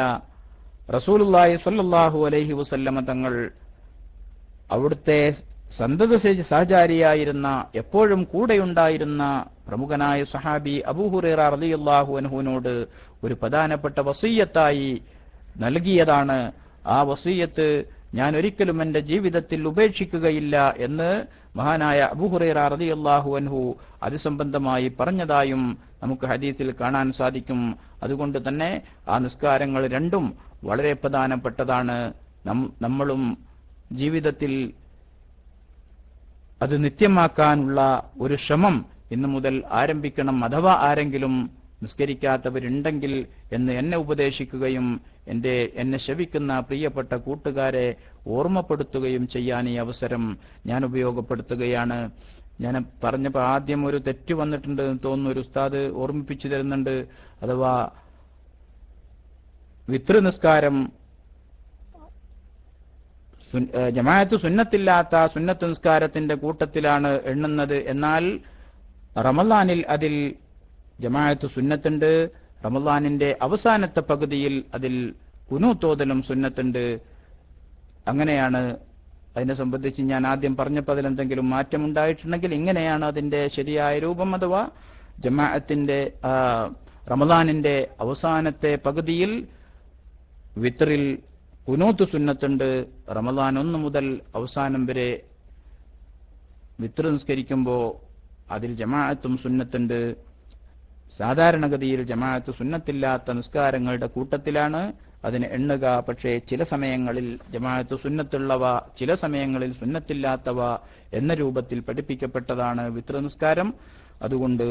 റസൂലുള്ളാഹി സ്വല്ലല്ലാഹു അലൈഹി വസല്ലമ തങ്ങൾ അവിടുത്തെ സന്തത സഹചാരിയായിരുന്ന എപ്പോഴും കൂടെയുണ്ടായിരുന്ന പ്രമുഖനായ സഹാബി അബൂ ഹുറൈറ റളിയല്ലാഹു അൻഹുവിനോട് ഒരു പ്രധാനപ്പെട്ട വസിയ്യത്തായി നൽകിയതാണ്. ആ വസിയ്യത്ത് ഞാൻ ഒരിക്കലും എന്റെ ജീവിതത്തിൽ ഉപേക്ഷിക്കുകയില്ല എന്ന് മഹാനായ അബൂ ഹുറൈറ റളിയല്ലാഹു അൻഹു അത് സംബന്ധമായി പറഞ്ഞതായും നമുക്ക് ഹദീസിൽ കാണാൻ സാധിക്കും. അതുകൊണ്ട് തന്നെ ആ നിസ്കാരങ്ങൾ രണ്ടും വളരെ പ്രധാനപ്പെട്ടതാണ്. നമ്മളും ജീവിതത്തിൽ അത് നിത്യമാക്കാനുള്ള ഒരു ശ്രമം ഇന്നു മുതൽ ആരംഭിക്കണം. അഥവാ ആരെങ്കിലും നിസ്കരിക്കാത്തവരുണ്ടെങ്കിൽ എന്ന് എന്നെ ഉപദേശിക്കുകയും എന്നെ ശവിക്കുന്ന പ്രിയപ്പെട്ട കൂട്ടുകാരെ ഓർമ്മപ്പെടുത്തുകയും ചെയ്യാൻ ഈ അവസരം ഞാൻ ഉപയോഗപ്പെടുത്തുകയാണ്. ഞാൻ പറഞ്ഞപ്പോൾ ആദ്യം ഒരു തെറ്റ് വന്നിട്ടുണ്ട് എന്ന് തോന്നുന്നു. ഒരു ഉസ്താദ് ഓർമ്മിപ്പിച്ചു തരുന്നുണ്ട്. അഥവാ വിത്ർ നിസ്കാരം ജമാഅത്ത് സുന്നത്തില്ലാത്ത സുന്നത്ത് നിസ്കാരത്തിന്റെ കൂട്ടത്തിലാണ് എണ്ണുന്നത്. എന്നാൽ റമളാനിൽ അതിൽ ജമാഅത്ത് സുന്നത്തുണ്ട്. റമളാനിന്റെ അവസാനത്തെ പകുതിയിൽ അതിൽ ഖുനൂത്തോതലും സുന്നത്തുണ്ട്. അങ്ങനെയാണ്. അതിനെ സംബന്ധിച്ച് ഞാൻ ആദ്യം പറഞ്ഞപ്പോൾ അതിലെന്തെങ്കിലും മാറ്റമുണ്ടായിട്ടുണ്ടെങ്കിൽ ഇങ്ങനെയാണ് അതിന്റെ ശരിയായ രൂപം. അഥവാ ജമാഅത്തിന്റെ റമളാനിന്റെ അവസാനത്തെ പകുതിയിൽ വിത്റിൽ ഖുനൂത്ത് സുന്നത്തുണ്ട്. റമളാൻ 1 മുതൽ അവസാനം വരെ വിത്ർ നിസ്കരിക്കുമ്പോൾ അതിൽ ജമാഅത്തും സുന്നത്തുണ്ട്. സാധാരണഗതിയിൽ ജമാഅത്ത് സുന്നത്തില്ലാത്ത നിസ്കാരങ്ങളുടെ കൂട്ടത്തിലാണ് അതിന് എണ്ണുക. പക്ഷേ ചില സമയങ്ങളിൽ ജമാഅത്ത് സുന്നത്തുള്ളവ, ചില സമയങ്ങളിൽ സുന്നത്തില്ലാത്തവ എന്ന രൂപത്തിൽ പഠിപ്പിക്കപ്പെട്ടതാണ് വിത്ർ നിസ്കാരം. അതുകൊണ്ട്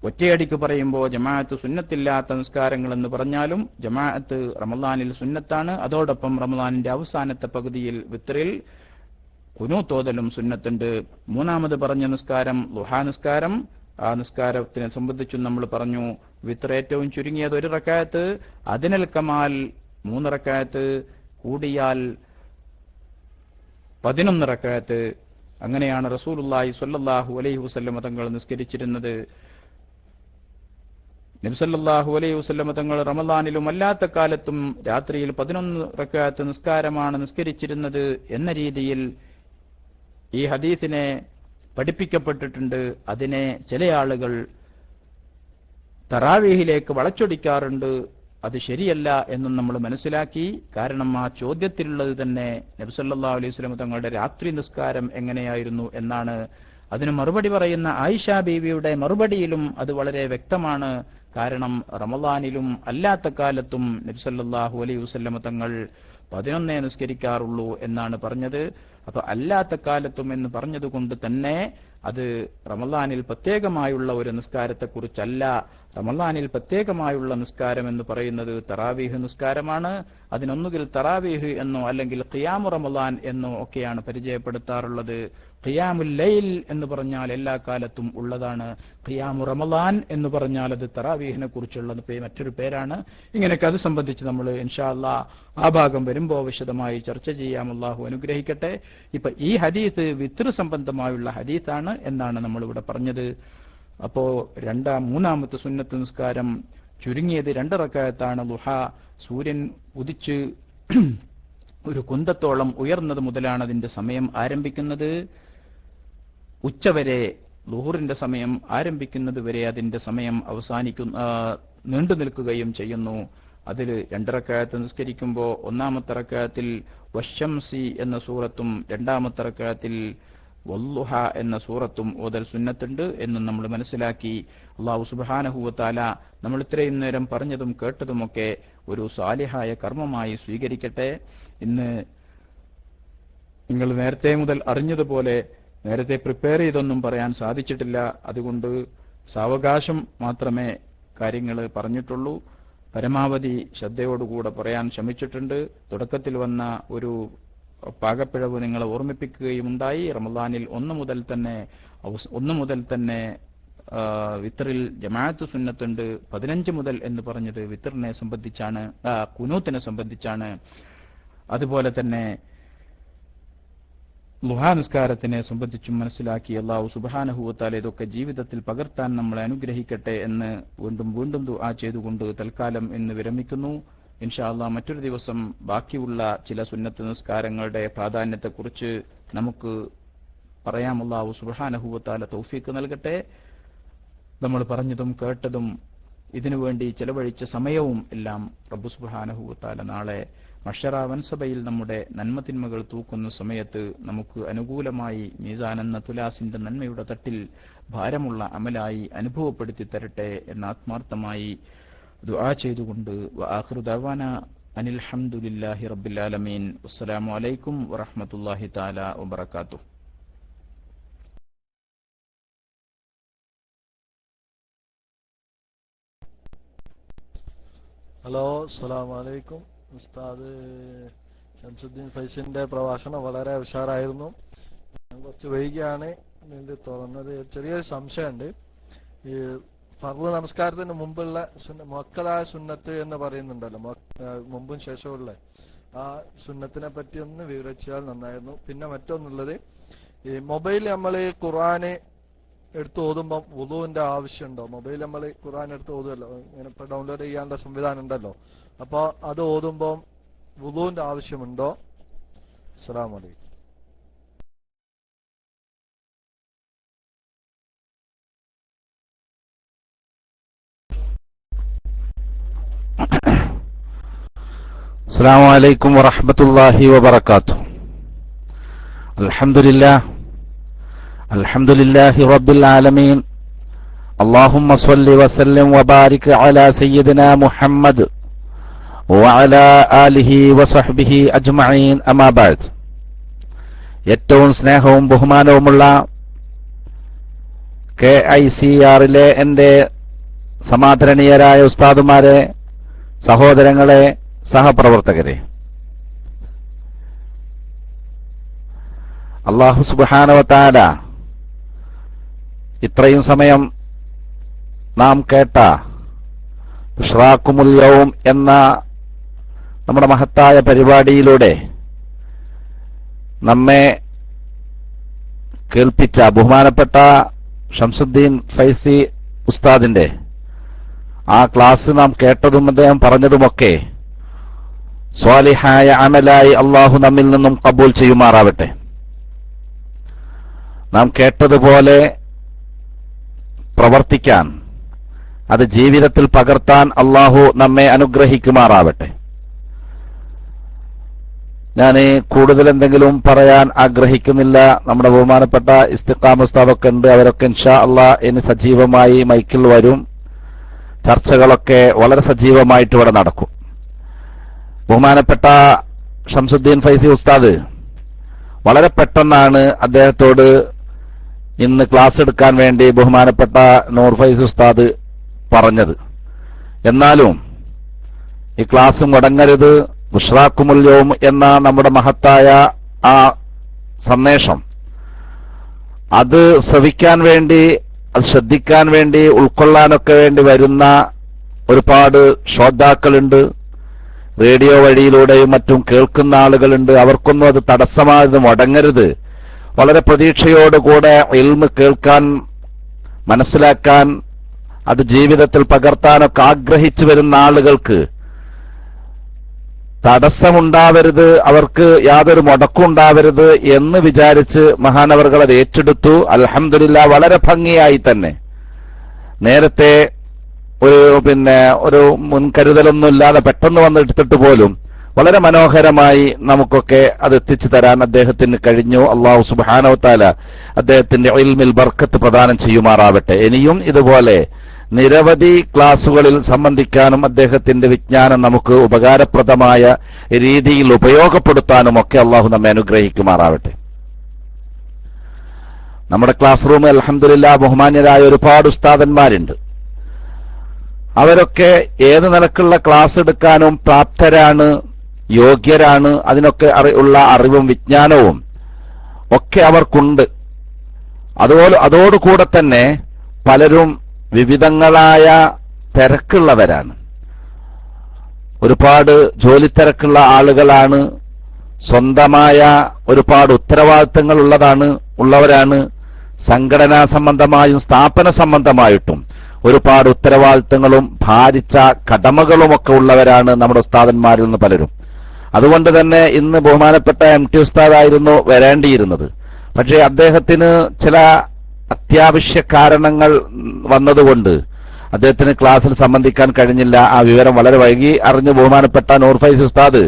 ഒറ്റയടിക്ക് പറയുമ്പോൾ ജമാഅത്ത് സുന്നത്തില്ലാത്ത നിസ്കാരങ്ങൾ എന്ന് പറഞ്ഞാലും ജമാഅത്ത് റമളാനിൽ സുന്നത്താണ്. അതോടൊപ്പം റമളാനിന്റെ അവസാനത്തെ പകുതിയിൽ വിത്റിൽ ഖുനൂത്തോതലും സുന്നത്തുണ്ട്. മൂന്നാമത് പറഞ്ഞ നിസ്കാരം ളുഹാ നിസ്കാരം. ആ നിസ്കാരത്തിനെ സംബന്ധിച്ചും നമ്മൾ പറഞ്ഞു വിത്ർ ഏറ്റവും ചുരുങ്ങിയത് 1 റക്അത്ത്, അദ്നൽ കമാൽ 3 റക്അത്ത്, കൂടിയാൽ 11 റക്അത്ത്. അങ്ങനെയാണ് റസൂലുള്ളാഹി സ്വല്ലല്ലാഹു അലൈഹി വസല്ലം തങ്ങൾ നിസ്കരിച്ചിരുന്നത്. നബി സല്ലല്ലാഹു അലൈഹി വസല്ലം തങ്ങൾ റമളാനിലും അല്ലാത്ത കാലത്തും രാത്രിയിൽ 11 റക്അത്ത് നിസ്കാരമാണ് നിസ്കരിച്ചിരുന്നത് എന്ന രീതിയിൽ ഈ ഹദീസിനെ പഠിപ്പിക്കപ്പെട്ടിട്ടുണ്ട്. അതിനെ ചില ആളുകൾ തറാവീഹിലേക്ക് വളച്ചൊടിക്കാറുണ്ട്. അത് ശരിയല്ല എന്നും നമ്മൾ മനസ്സിലാക്കി. കാരണം ആ ചോദ്യത്തിലുള്ളത് തന്നെ നബി സല്ലല്ലാഹു അലൈഹി വസല്ലം തങ്ങളുടെ രാത്രി നിസ്കാരം എങ്ങനെയായിരുന്നു എന്നാണ്. അതിന് മറുപടി പറയുന്ന ആയിഷ ബീവിയുടെ മറുപടിയിലും അത് വളരെ വ്യക്തമാണ്. കാരണം റമളാനിലും അല്ലാത്ത കാലത്തും നബി സല്ലല്ലാഹു അലൈഹി വസല്ലം തങ്ങൾ 11 നിസ്കരിക്കാറുള്ളൂ എന്നാണ് പറഞ്ഞത്. അപ്പൊ അല്ലാത്ത കാലത്തും എന്ന് പറഞ്ഞതുകൊണ്ട് തന്നെ അത് റമളാനിൽ പ്രത്യേകമായുള്ള ഒരു നിസ്കാരത്തെക്കുറിച്ചല്ല. റമളാനിൽ പ്രത്യേകമായുള്ള നിസ്കാരം എന്ന് പറയുന്നത് തറാവീഹ് നിസ്കാരമാണ്. അതിനൊന്നുകിൽ തറാവീഹ് എന്നോ അല്ലെങ്കിൽ ഖിയാമു റമളാൻ എന്നോ ഒക്കെയാണ് പരിചയപ്പെടുത്താറുള്ളത്. ഖിയാമുൽ ലൈൽ എന്ന് പറഞ്ഞാൽ എല്ലാ കാലത്തും ഉള്ളതാണ്. ഖിയാമു റമളാൻ എന്ന് പറഞ്ഞാൽ അത് തറാവീഹിനെ കുറിച്ചുള്ള മറ്റൊരു പേരാണ്. ഇങ്ങനെയൊക്കെ അത് സംബന്ധിച്ച് നമ്മൾ ഇൻഷാ അല്ലാഹ് ആ ഭാഗം വരുമ്പോൾ വിശദമായി ചർച്ച ചെയ്യാം. അല്ലാഹു അനുഗ്രഹിക്കട്ടെ. ഇപ്പൊ ഈ ഹദീസ് വിത്ർ സംബന്ധമായുള്ള ഹദീസാണ് എന്നാണ് നമ്മളിവിടെ പറഞ്ഞത്. അപ്പോ മൂന്നാമത്തെ സുന്നത്ത് നിസ്കാരം ചുരുങ്ങിയത് 2 റക്അത്താണ്. ളുഹ സൂര്യൻ ഉദിച്ച് ഒരു കുന്തത്തോളം ഉയർന്നത് മുതലാണ് അതിന്റെ സമയം ആരംഭിക്കുന്നത്. ഉച്ചവരെ ളുഹറിന്റെ സമയം ആരംഭിക്കുന്നത് വരെ അതിന്റെ സമയം നീണ്ടു നിൽക്കുകയും ചെയ്യുന്നു. അതിൽ 2 റക്അത്ത് നിസ്കരിക്കുമ്പോൾ ഒന്നാമത്തെ റക്അത്തിൽ വശംസി എന്ന സൂറത്തും രണ്ടാമത്തെ റക്അത്തിൽ വല്ലുഹ എന്ന സൂറത്തും ഓതൽ സുന്നത്തുണ്ട് എന്നും നമ്മൾ മനസ്സിലാക്കി. അല്ലാഹു സുബ്ഹാനഹു വ തആല നമ്മൾ ഇത്രയും നേരം പറഞ്ഞതും കേട്ടതുമൊക്കെ ഒരു സാലിഹായ കർമ്മമായി സ്വീകരിക്കട്ടെ. ഇന്ന് നിങ്ങൾ നേരത്തെ മുതൽ അറിഞ്ഞതുപോലെ നേരത്തെ പ്രിപ്പയർ ചെയ്തൊന്നും പറയാൻ സാധിച്ചിട്ടില്ല. അതുകൊണ്ട് സാവകാശം മാത്രമേ കാര്യങ്ങൾ പറഞ്ഞിട്ടുള്ളൂ. പരമാവധി ശ്രദ്ധയോടുകൂടെ പറയാൻ ശ്രമിച്ചിട്ടുണ്ട്. തുടക്കത്തിൽ വന്ന ഒരു പാകപ്പിഴവ് നിങ്ങളെ ഓർമ്മിപ്പിക്കുകയുമുണ്ടായി. റമളാനിൽ 1 മുതൽ തന്നെ വിത്റിൽ ജമാഅത്ത് സുന്നത്തുണ്ട്. 15 മുതൽ എന്ന് പറഞ്ഞത് വിത്റിനെ സംബന്ധിച്ചാണ്, ഖുനൂത്തിനെ സംബന്ധിച്ചാണ്. അതുപോലെ തന്നെ ളുഹാ നിസ്കാരത്തിനെ സംബന്ധിച്ചും മനസ്സിലാക്കി. അല്ലാഹു സുബ്ഹാനഹു വ തആല ഇതൊക്കെ ജീവിതത്തിൽ പകർത്താൻ നമ്മളെ അനുഗ്രഹിക്കട്ടെ എന്ന് വീണ്ടും ദുആ ചെയ്തുകൊണ്ട് തൽക്കാലം ഇന്ന് വിരമിക്കുന്നു. ഇൻഷാ അല്ലാഹ് മറ്റൊരു ദിവസം ബാക്കിയുള്ള ചില സുന്നത്ത് നിസ്കാരങ്ങളുടെ പ്രാധാന്യത്തെക്കുറിച്ച് നമുക്ക് പറയാം. അല്ലാഹു സുബ്ഹാനഹു വ തആല തൗഫീഖ് നൽകട്ടെ. നമ്മൾ പറഞ്ഞതും കേട്ടതും ഇതിനുവേണ്ടി ചെലവഴിച്ച സമയവും എല്ലാം റബ്ബ് സുബ്ഹാനഹു വ തആല നാളെ മഹ്ശറ വൻസഭയിൽ നമ്മുടെ നന്മതിന്മകൾ തൂക്കുന്ന സമയത്ത് നമുക്ക് അനുകൂലമായി മീസാൻ എന്ന തുലാസിന്റെ നന്മയുടെ തട്ടിൽ ഭാരമുള്ള അമലായി അനുഭവപ്പെടുത്തി തരട്ടെ എന്ന് ആത്മാർത്ഥമായി ദുആ ചെയ്തുകൊണ്ട് വആഖിറു ദഅവാന അനിൽ ഹംദുലില്ലാഹി റബ്ബിൽ ആലമീൻ. അസ്സലാമു അലൈക്കും വറഹ്മത്തുള്ളാഹി തആല വബറകാതുഹു. ഹലോ, അസ്സലാമു അലൈക്കും. ഉസ്താദ് ശംസുദ്ദീൻ ഫൈസിന്റെ പ്രഭാഷണം വളരെ ഉഷാറായിരുന്നു. ഞാൻ കുറച്ച് വൈകിയാണ് ഇത് തുറന്നത്. ചെറിയൊരു സംശയമുണ്ട്. ഈ ഫർള് നമസ്കാരത്തിന് മുമ്പുള്ള മുഅക്കദായ സുന്നത്ത് എന്ന് പറയുന്നുണ്ടല്ലോ, മുമ്പും ശേഷമുള്ള ആ സുന്നത്തിനെ പറ്റി ഒന്ന് വിവരിച്ചാൽ നന്നായിരുന്നു. പിന്നെ മറ്റൊന്നുള്ളത്, ഈ മൊബൈൽ നമ്മൾ ഖുർആന് എടുത്ത് ഓതുമ്പോൾ വുളുവിന്റെ ആവശ്യമുണ്ടോ? മൊബൈൽ നമ്മൾ ഖുർആൻ എടുത്ത് ഓതുമല്ലോ, ഇങ്ങനെ ഇപ്പൊ ഡൗൺലോഡ് ചെയ്യാനുള്ള സംവിധാനം ഉണ്ടല്ലോ. അപ്പൊ അത് ഓതുമ്പോൾ വുളുവിന്റെ ആവശ്യമുണ്ടോ? അസ്സലാമു അലൈക്കും. السلام عليكم ورحمة الله وبركاته. الحمد لله رب العالمين. اللهم صل وسلم وبارك على سيدنا محمد وعلى آله وصحبه أجمعين. أما بعد. ഏറ്റവും സ്നേഹവും ബഹുമാനവുമുള്ള KICR-ലെ എന്റെ സമാദരണീയരായ ഉസ്താദുമാരെ, സഹോദരങ്ങളെ, സഹപ്രവർത്തകരെ, അല്ലാഹു സുബ്ഹാനഹു വ തആല ഇത്രയും സമയം നാം കേട്ട ഇഷ്റാഖുൽ യൗം എന്ന നമ്മുടെ മഹത്തായ പരിപാടിയിലൂടെ നമ്മെ കേൾപ്പിച്ച ബഹുമാനപ്പെട്ട ഷംസുദ്ദീൻ ഫൈസി ഉസ്താദിന്റെ ആ ക്ലാസ് നാം കേട്ടതും അദ്ദേഹം പറഞ്ഞതുമൊക്കെ സ്വാലിഹായ അമലായി അള്ളാഹു നമ്മിൽ നിന്നും കബൂൽ ചെയ്യുമാറാവട്ടെ. നാം കേട്ടതുപോലെ പ്രവർത്തിക്കാൻ, അത് ജീവിതത്തിൽ പകർത്താൻ അള്ളാഹു നമ്മെ അനുഗ്രഹിക്കുമാറാവട്ടെ. ഞാൻ കൂടുതൽ എന്തെങ്കിലും പറയാൻ ആഗ്രഹിക്കുന്നില്ല. നമ്മുടെ ബഹുമാനപ്പെട്ട ഇസ്തിഖാമ ഉസ്താദൊക്കെ ഉണ്ട്. അവരൊക്കെ ഇൻഷാ അള്ളാഹ് ഇനി സജീവമായി മൈക്കിൽ വരും. ചർച്ചകളൊക്കെ വളരെ സജീവമായിട്ട് ഇവിടെ നടക്കും. ബഹുമാനപ്പെട്ട ഷംസുദ്ദീൻ ഫൈസി ഉസ്താദ് വളരെ പെട്ടെന്നാണ് അദ്ദേഹത്തോട് ഇന്ന് ക്ലാസ് എടുക്കാൻ വേണ്ടി ബഹുമാനപ്പെട്ട നൂർ ഫൈസി ഉസ്താദ് പറഞ്ഞത്. എന്നാലും ഈ ക്ലാസ് മുടങ്ങരുത്, ബുഷ്റാക്കുമുൽ യൗം എന്ന നമ്മുടെ മഹത്തായ ആ സന്ദേശം അത് ശ്രവിക്കാൻ വേണ്ടി, അത് ശ്രദ്ധിക്കാൻ വേണ്ടി, ഉൾക്കൊള്ളാനൊക്കെ വേണ്ടി വരുന്ന ഒരുപാട് ശ്രോതാക്കളുണ്ട്. റേഡിയോ വഴിയിലൂടെയും മറ്റും കേൾക്കുന്ന ആളുകളുണ്ട്. അവർക്കൊന്നും അത് തടസ്സമായത് മുടങ്ങരുത്. വളരെ പ്രതീക്ഷയോടുകൂടെ ഇൽമ് കേൾക്കാൻ, മനസ്സിലാക്കാൻ, അത് ജീവിതത്തിൽ പകർത്താനൊക്കെ ആഗ്രഹിച്ചു വരുന്ന ആളുകൾക്ക് തടസ്സമുണ്ടാവരുത്, അവർക്ക് യാതൊരു മുടക്കമുണ്ടാവരുത് എന്ന് വിചാരിച്ച് മഹാനവറുകൾ അത് ഏറ്റെടുത്തു. അൽഹംദുലില്ലാ വളരെ ഭംഗിയായി തന്നെ നേരത്തെ ഒരു മുൻകരുതലൊന്നുമില്ലാതെ പെട്ടെന്ന് വന്നെടുത്തിട്ട് പോലും വളരെ മനോഹരമായി നമുക്കൊക്കെ അത് എത്തിച്ചു തരാൻ അദ്ദേഹത്തിന് കഴിഞ്ഞു. അല്ലാഹു സുബ്ഹാനഹു വ തആല അദ്ദേഹത്തിന്റെ ഇൽമിൽ ബർക്കത്ത് പ്രദാനം ചെയ്യുമാറാവട്ടെ. ഇനിയും ഇതുപോലെ നിരവധി ക്ലാസുകളിൽ സംബന്ധിക്കാനും അദ്ദേഹത്തിന്റെ വിജ്ഞാനം നമുക്ക് ഉപകാരപ്രദമായ രീതിയിൽ ഉപയോഗപ്പെടുത്താനും ഒക്കെ അള്ളാഹു നമ്മെ അനുഗ്രഹിക്കുമാറാവട്ടെ. നമ്മുടെ ക്ലാസ് റൂമിൽ അൽഹംദുലില്ലാ ബഹുമാന്യരായ ഒരുപാട് ഉസ്താദന്മാരുണ്ട്. അവരൊക്കെ ഏത് നിലക്കുള്ള ക്ലാസ് എടുക്കാനും പ്രാപ്തരാണ്, യോഗ്യരാണ്. അതിനൊക്കെ ഉള്ള അറിവും വിജ്ഞാനവും ഒക്കെ അവർക്കുണ്ട്. അതോടുകൂടെ തന്നെ പലരും വിവിധങ്ങളായ തിരക്കുള്ളവരാണ്. ഒരുപാട് ജോലിത്തിരക്കുള്ള ആളുകളാണ്. സ്വന്തമായ ഒരുപാട് ഉത്തരവാദിത്തങ്ങൾ ഉള്ളവരാണ്. സംഘടനാ സംബന്ധമായും സ്ഥാപന സംബന്ധമായിട്ടും ഒരുപാട് ഉത്തരവാദിത്തങ്ങളും ഭാരിച്ച കടമകളുമൊക്കെ ഉള്ളവരാണ് നമ്മുടെ ഉസ്താദന്മാരിൽ നിന്ന് പലരും. അതുകൊണ്ട് തന്നെ ഇന്ന് ബഹുമാനപ്പെട്ട MT ഉസ്താദായിരുന്നു വരേണ്ടിയിരുന്നത്. പക്ഷേ അദ്ദേഹത്തിന് ചില അത്യാവശ്യ കാരണങ്ങൾ വന്നതുകൊണ്ട് അദ്ദേഹത്തിന് ക്ലാസ്സിൽ സംബന്ധിക്കാൻ കഴിഞ്ഞില്ല. ആ വിവരം വളരെ വൈകി അറിഞ്ഞ് ബഹുമാനപ്പെട്ട നൂർ ഫൈസി ഉസ്താദ്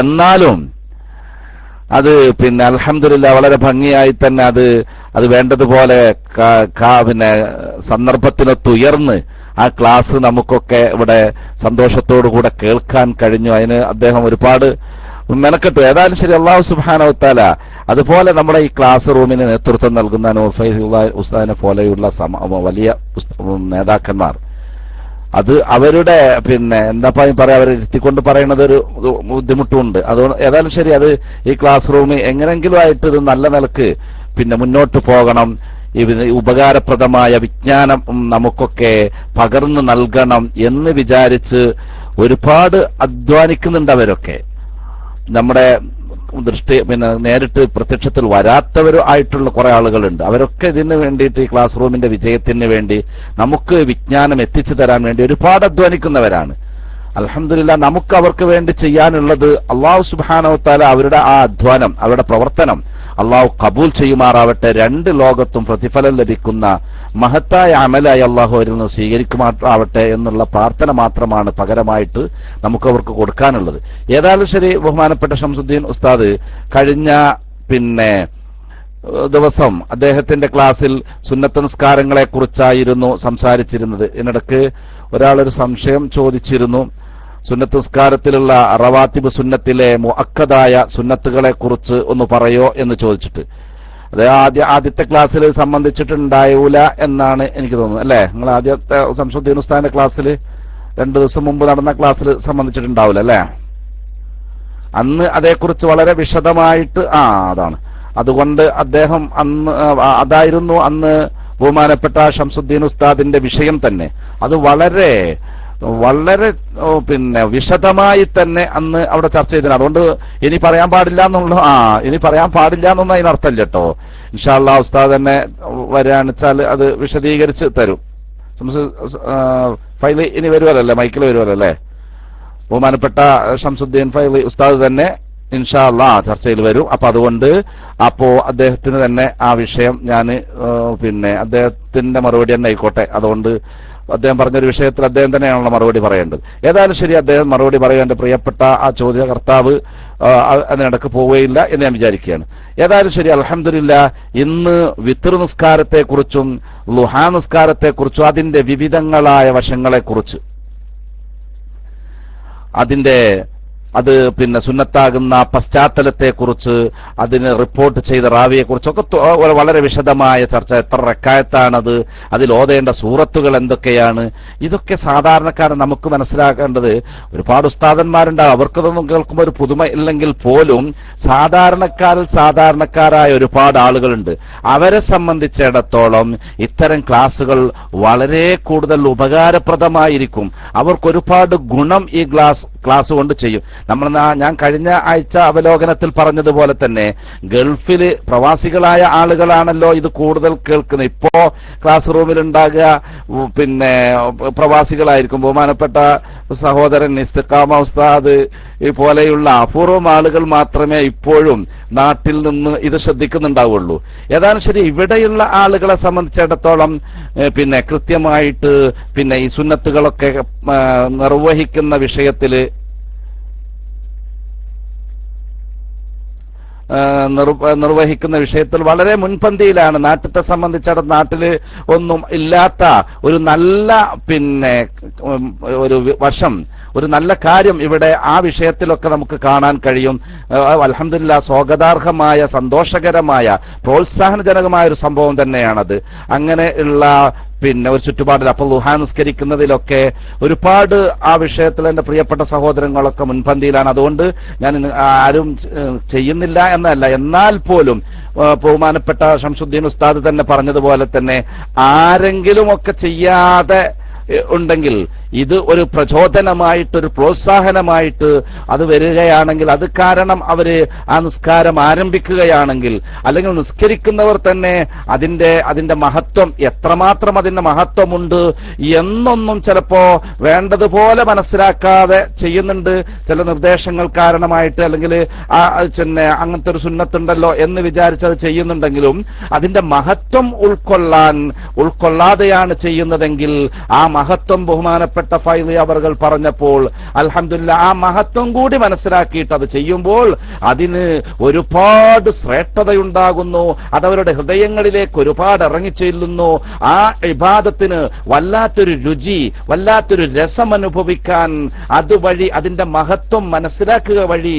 എന്നാലും അത് അൽഹംദുലില്ലാ വളരെ ഭംഗിയായി തന്നെ അത് വേണ്ടതുപോലെ സന്ദർഭത്തിനൊത്തുയർന്ന് ആ ക്ലാസ് നമുക്കൊക്കെ ഇവിടെ സന്തോഷത്തോടുകൂടെ കേൾക്കാൻ കഴിഞ്ഞു. അതിന് അദ്ദേഹം ഒരുപാട് മെനക്കെട്ടു. ഏതായാലും ശരി, അല്ലാഹു സുബ്ഹാനഹു വ തആല അതുപോലെ നമ്മുടെ ഈ ക്ലാസ് റൂമിന് നേതൃത്വം നൽകുന്ന നൂർ ഫൈസി ഉസ്താദിനെ പോലെയുള്ള വലിയ നേതാക്കന്മാർ, അത് അവരുടെ എന്താ പറയാ, അവരെ ഇരുത്തിക്കൊണ്ട് പറയുന്നത് ഒരു ബുദ്ധിമുട്ടുമുണ്ട്. അതുകൊണ്ട് ഏതായാലും ശരി, അത് ഈ ക്ലാസ് റൂം എങ്ങനെങ്കിലും ആയിട്ട് ഇത് നല്ല നിലക്ക് മുന്നോട്ട് പോകണം. ഈ ഉപകാരപ്രദമായ വിജ്ഞാനം നമുക്കൊക്കെ പകർന്നു നൽകണം എന്ന് വിചാരിച്ച് ഒരുപാട് അധ്വാനിക്കുന്നുണ്ട് അവരൊക്കെ. നമ്മുടെ നേരിട്ട് പ്രത്യക്ഷത്തിൽ വരാത്തവരും ആയിട്ടുള്ള കുറെ ആളുകളുണ്ട്. അവരൊക്കെ ഇതിന് വേണ്ടിയിട്ട് ഈ ക്ലാസ് റൂമിന്റെ വിജയത്തിന് വേണ്ടി നമുക്ക് വിജ്ഞാനം എത്തിച്ചു തരാൻ വേണ്ടി ഒരുപാട് അധ്വാനിക്കുന്നവരാണ്. അൽഹംദുലില്ലാ നമുക്ക് അവർക്ക് വേണ്ടി ചെയ്യാനുള്ളത് അല്ലാഹു സുബ്ഹാനഹു വ തആല അവരുടെ ആ അധ്വാനം, അവരുടെ പ്രവർത്തനം അല്ലാഹു കബൂൽ ചെയ്യുമാറാവട്ടെ. രണ്ട് ലോകത്തും പ്രതിഫലം ലഭിക്കുന്ന മഹത്തായ അമലായി അല്ലാഹു അവരിൽ നിന്ന് സ്വീകരിക്കുമാറാവട്ടെ എന്നുള്ള പ്രാർത്ഥന മാത്രമാണ് പകരമായിട്ട് നമുക്ക് അവർക്ക് കൊടുക്കാനുള്ളത്. ഏതായാലും ശരി, ബഹുമാനപ്പെട്ട ഷംസുദ്ദീൻ ഉസ്താദ് കഴിഞ്ഞ ദിവസം അദ്ദേഹത്തിന്റെ ക്ലാസ്സിൽ സുന്നത്ത് നിസ്കാരങ്ങളെ കുറിച്ചായിരുന്നു സംസാരിച്ചിരുന്നത്. ഇതിനിടയ്ക്ക് ഒരാളൊരു സംശയം ചോദിച്ചിരുന്നു. സുന്നത്ത് നിസ്കാരത്തിലുള്ള റവാത്തിബ് സുന്നത്തിലെ മുഅക്കദായ സുന്നത്തുകളെ കുറിച്ച് ഒന്ന് പറയോ എന്ന് ചോദിച്ചിട്ട്, അത് ആദ്യത്തെ ക്ലാസ്സിൽ സംബന്ധിച്ചിട്ടുണ്ടായൂല എന്നാണ് എനിക്ക് തോന്നുന്നത്, അല്ലേ? നിങ്ങൾ ആദ്യത്തെ ശംസുദ്ദീൻ ഉസ്താദിന്റെ ക്ലാസ്സിൽ 2 ദിവസം മുമ്പ് നടന്ന ക്ലാസ്സിൽ സംബന്ധിച്ചിട്ടുണ്ടാവില്ല, അല്ലേ? അന്ന് അതേക്കുറിച്ച് വളരെ വിശദമായിട്ട് അതാണ്. അതുകൊണ്ട് അദ്ദേഹം അതായിരുന്നു അന്ന് ബഹുമാനപ്പെട്ട ഷംസുദ്ദീൻ ഉസ്താദിന്റെ വിഷയം തന്നെ. അത് വളരെ വിശദമായി തന്നെ അന്ന് അവിടെ ചർച്ച ചെയ്തത്. അതുകൊണ്ട് ഇനി പറയാൻ പാടില്ല എന്നൊന്നും അതിനർത്ഥമില്ല കേട്ടോ. ഇൻഷാ അല്ലാഹ് ഉസ്താദ് തന്നെ വരാണെച്ചാൽ അത് വിശദീകരിച്ച് തരും. ഫൈൽ ഇനി വരുമല്ലേ, മൈക്കിൽ വരുമല്ലേ? ബഹുമാനപ്പെട്ട ഷംസുദ്ദീൻ ഫൈൽ ഉസ്താദ് തന്നെ ഇൻഷാ അല്ലാഹ് ചർച്ചയിൽ വരും. അതുകൊണ്ട് അദ്ദേഹത്തിന് തന്നെ ആ വിഷയം ഞാൻ അദ്ദേഹത്തിന്റെ മറുപടി തന്നെ ആയിക്കോട്ടെ. അതുകൊണ്ട് അദ്ദേഹം പറഞ്ഞൊരു വിഷയത്തിൽ അദ്ദേഹം തന്നെയാണല്ലോ മറുപടി പറയേണ്ടത്. ഏതായാലും ശരി, അദ്ദേഹം മറുപടി പറയുക എന്റെ പ്രിയപ്പെട്ട ആ ചോദ്യകർത്താവ് അതിനിടക്ക് പോവുകയില്ല എന്ന് ഞാൻ വിചാരിക്കുകയാണ്. ഏതായാലും ശരി, അൽഹംദുലില്ലാഹ്, ഇന്ന് വിത്ർ നിസ്കാരത്തെക്കുറിച്ചും ളുഹാ നിസ്കാരത്തെക്കുറിച്ചും അതിന്റെ വിവിധങ്ങളായ വശങ്ങളെക്കുറിച്ച്, അത് പിന്നെ സുന്നത്താകുന്ന പശ്ചാത്തലത്തെക്കുറിച്ച്, അതിന് റിപ്പോർട്ട് ചെയ്ത റാവിയെക്കുറിച്ചൊക്കെ വളരെ വിശദമായ ചർച്ച. എത്ര റക്അത്താണത്, അതിൽ ഓതേണ്ട സൂറത്തുകൾ എന്തൊക്കെയാണ്, ഇതൊക്കെ സാധാരണക്കാരൻ നമുക്ക് മനസ്സിലാക്കേണ്ടത്. ഒരുപാട് ഉസ്താദന്മാരുണ്ടാവും, അവർക്കതൊന്നും കേൾക്കുമ്പോൾ ഒരു പുതുമ ഇല്ലെങ്കിൽ പോലും സാധാരണക്കാരായ ഒരുപാട് ആളുകളുണ്ട്. അവരെ സംബന്ധിച്ചിടത്തോളം ഇത്തരം ക്ലാസുകൾ വളരെ കൂടുതൽ ഉപകാരപ്രദമായിരിക്കും. അവർക്കൊരുപാട് ഗുണം ഈ ക്ലാസ് കൊണ്ട് ചെയ്യും. ഞാൻ കഴിഞ്ഞ ആഴ്ച അവലോകനത്തിൽ പറഞ്ഞതുപോലെ തന്നെ ഗൾഫില് പ്രവാസികളായ ആളുകളാണല്ലോ ഇത് കൂടുതൽ കേൾക്കുന്നത്. ഇപ്പോ ക്ലാസ് റൂമിൽ ഉണ്ടാകുക പിന്നെ പ്രവാസികളായിരിക്കും. ബഹുമാനപ്പെട്ട സഹോദരൻ ഇസ്തിഖാമ ഉസ്താദ് പോലെയുള്ള അപൂർവം ആളുകൾ മാത്രമേ ഇപ്പോഴും നാട്ടിൽ നിന്ന് ഇത് ശ്രദ്ധിക്കുന്നുണ്ടാവുള്ളൂ. ഏതാനും ശരി, ഇവിടെയുള്ള ആളുകളെ സംബന്ധിച്ചിടത്തോളം പിന്നെ കൃത്യമായിട്ട് പിന്നെ ഈ സുന്നത്തുകളൊക്കെ നിർവഹിക്കുന്ന വിഷയത്തില് നിർവഹിക്കുന്ന വിഷയത്തിൽ വളരെ മുൻപന്തിയിലാണ്. നാട്ടിലത്തെ സംബന്ധിച്ചിടത്തോളം നാട്ടില് ഒന്നും ഇല്ലാത്ത ഒരു നല്ല പിന്നെ ഒരു വശം, ഒരു നല്ല കാര്യം ഇവിടെ ആ വിഷയത്തിലൊക്കെ നമുക്ക് കാണാൻ കഴിയും. അൽഹംദുലില്ലാഹ്, സ്വാഗതാർഹമായ, സന്തോഷകരമായ, പ്രോത്സാഹനജനകമായ ഒരു സംഭവം തന്നെയാണത്. അങ്ങനെ ഉള്ള പിന്നെ ഒരു ചുറ്റുപാടിൽ അപ്പോൾ ളുഹാ നിസ്കരിക്കുന്നതിലൊക്കെ ഒരുപാട് ആ വിഷയത്തിൽ എന്റെ പ്രിയപ്പെട്ട സഹോദരങ്ങളൊക്കെ മുൻപന്തിയിലാണ്. അതുകൊണ്ട് ഞാൻ ആരും ചെയ്യുന്നില്ല എന്നല്ല, എന്നാൽ പോലും ബഹുമാനപ്പെട്ട ശംസുദ്ദീൻ ഉസ്താദ് തന്നെ പറഞ്ഞതുപോലെ തന്നെ ആരെങ്കിലുമൊക്കെ ചെയ്യാതെ ഉണ്ടെങ്കിൽ ഇത് ഒരു പ്രചോദനമായിട്ട്, ഒരു പ്രോത്സാഹനമായിട്ട് അത് വരികയാണെങ്കിൽ, അത് കാരണം അവര് ആ നിസ്കാരം ആരംഭിക്കുകയാണെങ്കിൽ, അല്ലെങ്കിൽ നിസ്കരിക്കുന്നവർ തന്നെ അതിന്റെ മഹത്വം, എത്രമാത്രം അതിന്റെ മഹത്വമുണ്ട് എന്നൊന്നും ചിലപ്പോ വേണ്ടതുപോലെ മനസ്സിലാക്കാതെ ചെയ്യുന്നുണ്ട്. ചില നിർദ്ദേശങ്ങൾ കാരണമായിട്ട്, അല്ലെങ്കിൽ അങ്ങനത്തെ ഒരു സുന്നത്തുണ്ടല്ലോ എന്ന് വിചാരിച്ചത് ചെയ്യുന്നുണ്ടെങ്കിലും അതിന്റെ മഹത്വം ഉൾക്കൊള്ളാതെയാണ് ചെയ്യുന്നതെങ്കിൽ ആ മഹത്വം ബഹുമാനപ്പെട്ട ഫൈളി അവർകൾ പറഞ്ഞപ്പോൾ അൽഹംദുലില്ലാഹ് ആ മഹത്വം കൂടി മനസ്സിലാക്കിയിട്ട് അത് ചെയ്യുമ്പോൾ അതിന് ഒരുപാട് ശ്രേഷ്ഠതയുണ്ടാകുന്നു. അതവരുടെ ഹൃദയങ്ങളിലേക്ക് ഒരുപാട് ഇറങ്ങിച്ചെല്ലുന്നു. ആ ഇബാദത്തിന് വല്ലാത്തൊരു രുചി, വല്ലാത്തൊരു രസം അനുഭവിക്കാൻ അതുവഴി, അതിന്റെ മഹത്വം മനസ്സിലാക്കുക വഴി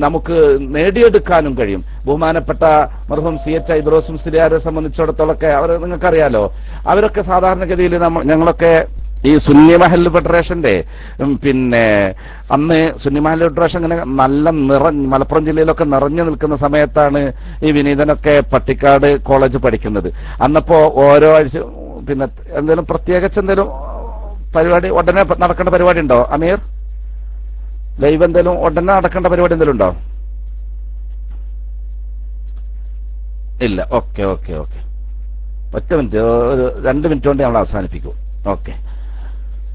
നമുക്ക് നേടിയെടുക്കാനും കഴിയും. ബഹുമാനപ്പെട്ട മർഹൂം CH ഇദ്രീസ് മുസ്ലിയാരെ സംബന്ധിച്ചിടത്തോളമൊക്കെ അവർ നിങ്ങൾക്കറിയാലോ, അവരൊക്കെ സാധാരണഗതിയിൽ ഞങ്ങളൊക്കെ ഈ സുന്നി മഹല്ല് ഫെഡറേഷന്റെ പിന്നെ അന്ന് സുന്നി മഹല്ല് ഫെഡറേഷൻ ഇങ്ങനെ നല്ല മലപ്പുറം ജില്ലയിലൊക്കെ നിറഞ്ഞു നിൽക്കുന്ന സമയത്താണ് ഈ വിനീതനൊക്കെ പട്ടിക്കാട് കോളേജ് പഠിക്കുന്നത്. അന്നപ്പോ ഓരോ ആഴ്ച പിന്നെ എന്തെങ്കിലും പ്രത്യേകിച്ച് എന്തെങ്കിലും പരിപാടി ഉടനെ നടക്കേണ്ട പരിപാടി ഉണ്ടോ അമീർ? ലൈവ് എന്തെങ്കിലും ഉടനെ നടക്കേണ്ട പരിപാടി എന്തെങ്കിലും ഉണ്ടോ? ഇല്ല. ഓക്കെ ഓക്കെ ഓക്കെ, ഒറ്റ മിനിറ്റ്, ഒരു 2 മിനിറ്റ് കൊണ്ട് നമ്മൾ അവസാനിപ്പിക്കും. ഓക്കെ.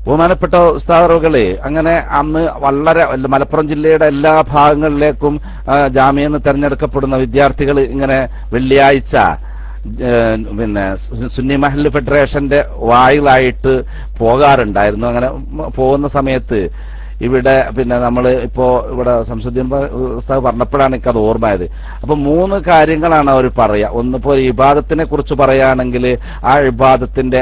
ബഹുമാനപ്പെട്ട ഉസ്താദുകളെ, അങ്ങനെ അന്ന് വളരെ മലപ്പുറം ജില്ലയുടെ എല്ലാ ഭാഗങ്ങളിലേക്കും ജാമ്യയിൽ നിന്ന് തെരഞ്ഞെടുക്കപ്പെടുന്ന വിദ്യാർത്ഥികൾ ഇങ്ങനെ വെള്ളിയാഴ്ച പിന്നെ സുന്നി മഹല്ല് ഫെഡറേഷന്റെ വായിലായിട്ട് പോകാറുണ്ടായിരുന്നു. അങ്ങനെ പോകുന്ന സമയത്ത് ഇവിടെ പിന്നെ നമ്മൾ ഇപ്പോ ഇവിടെ ശംസുദ്ദീൻ ഉസ്താദ് പറഞ്ഞപ്പോഴാണ് എനിക്കത് ഓർമ്മയത്. അപ്പൊ 3 കാര്യങ്ങളാണ് അവർ പറയുക. ഒന്നിപ്പോ ഇബാദത്തിനെ കുറിച്ച് പറയുകയാണെങ്കിൽ ആ ഇബാദത്തിന്റെ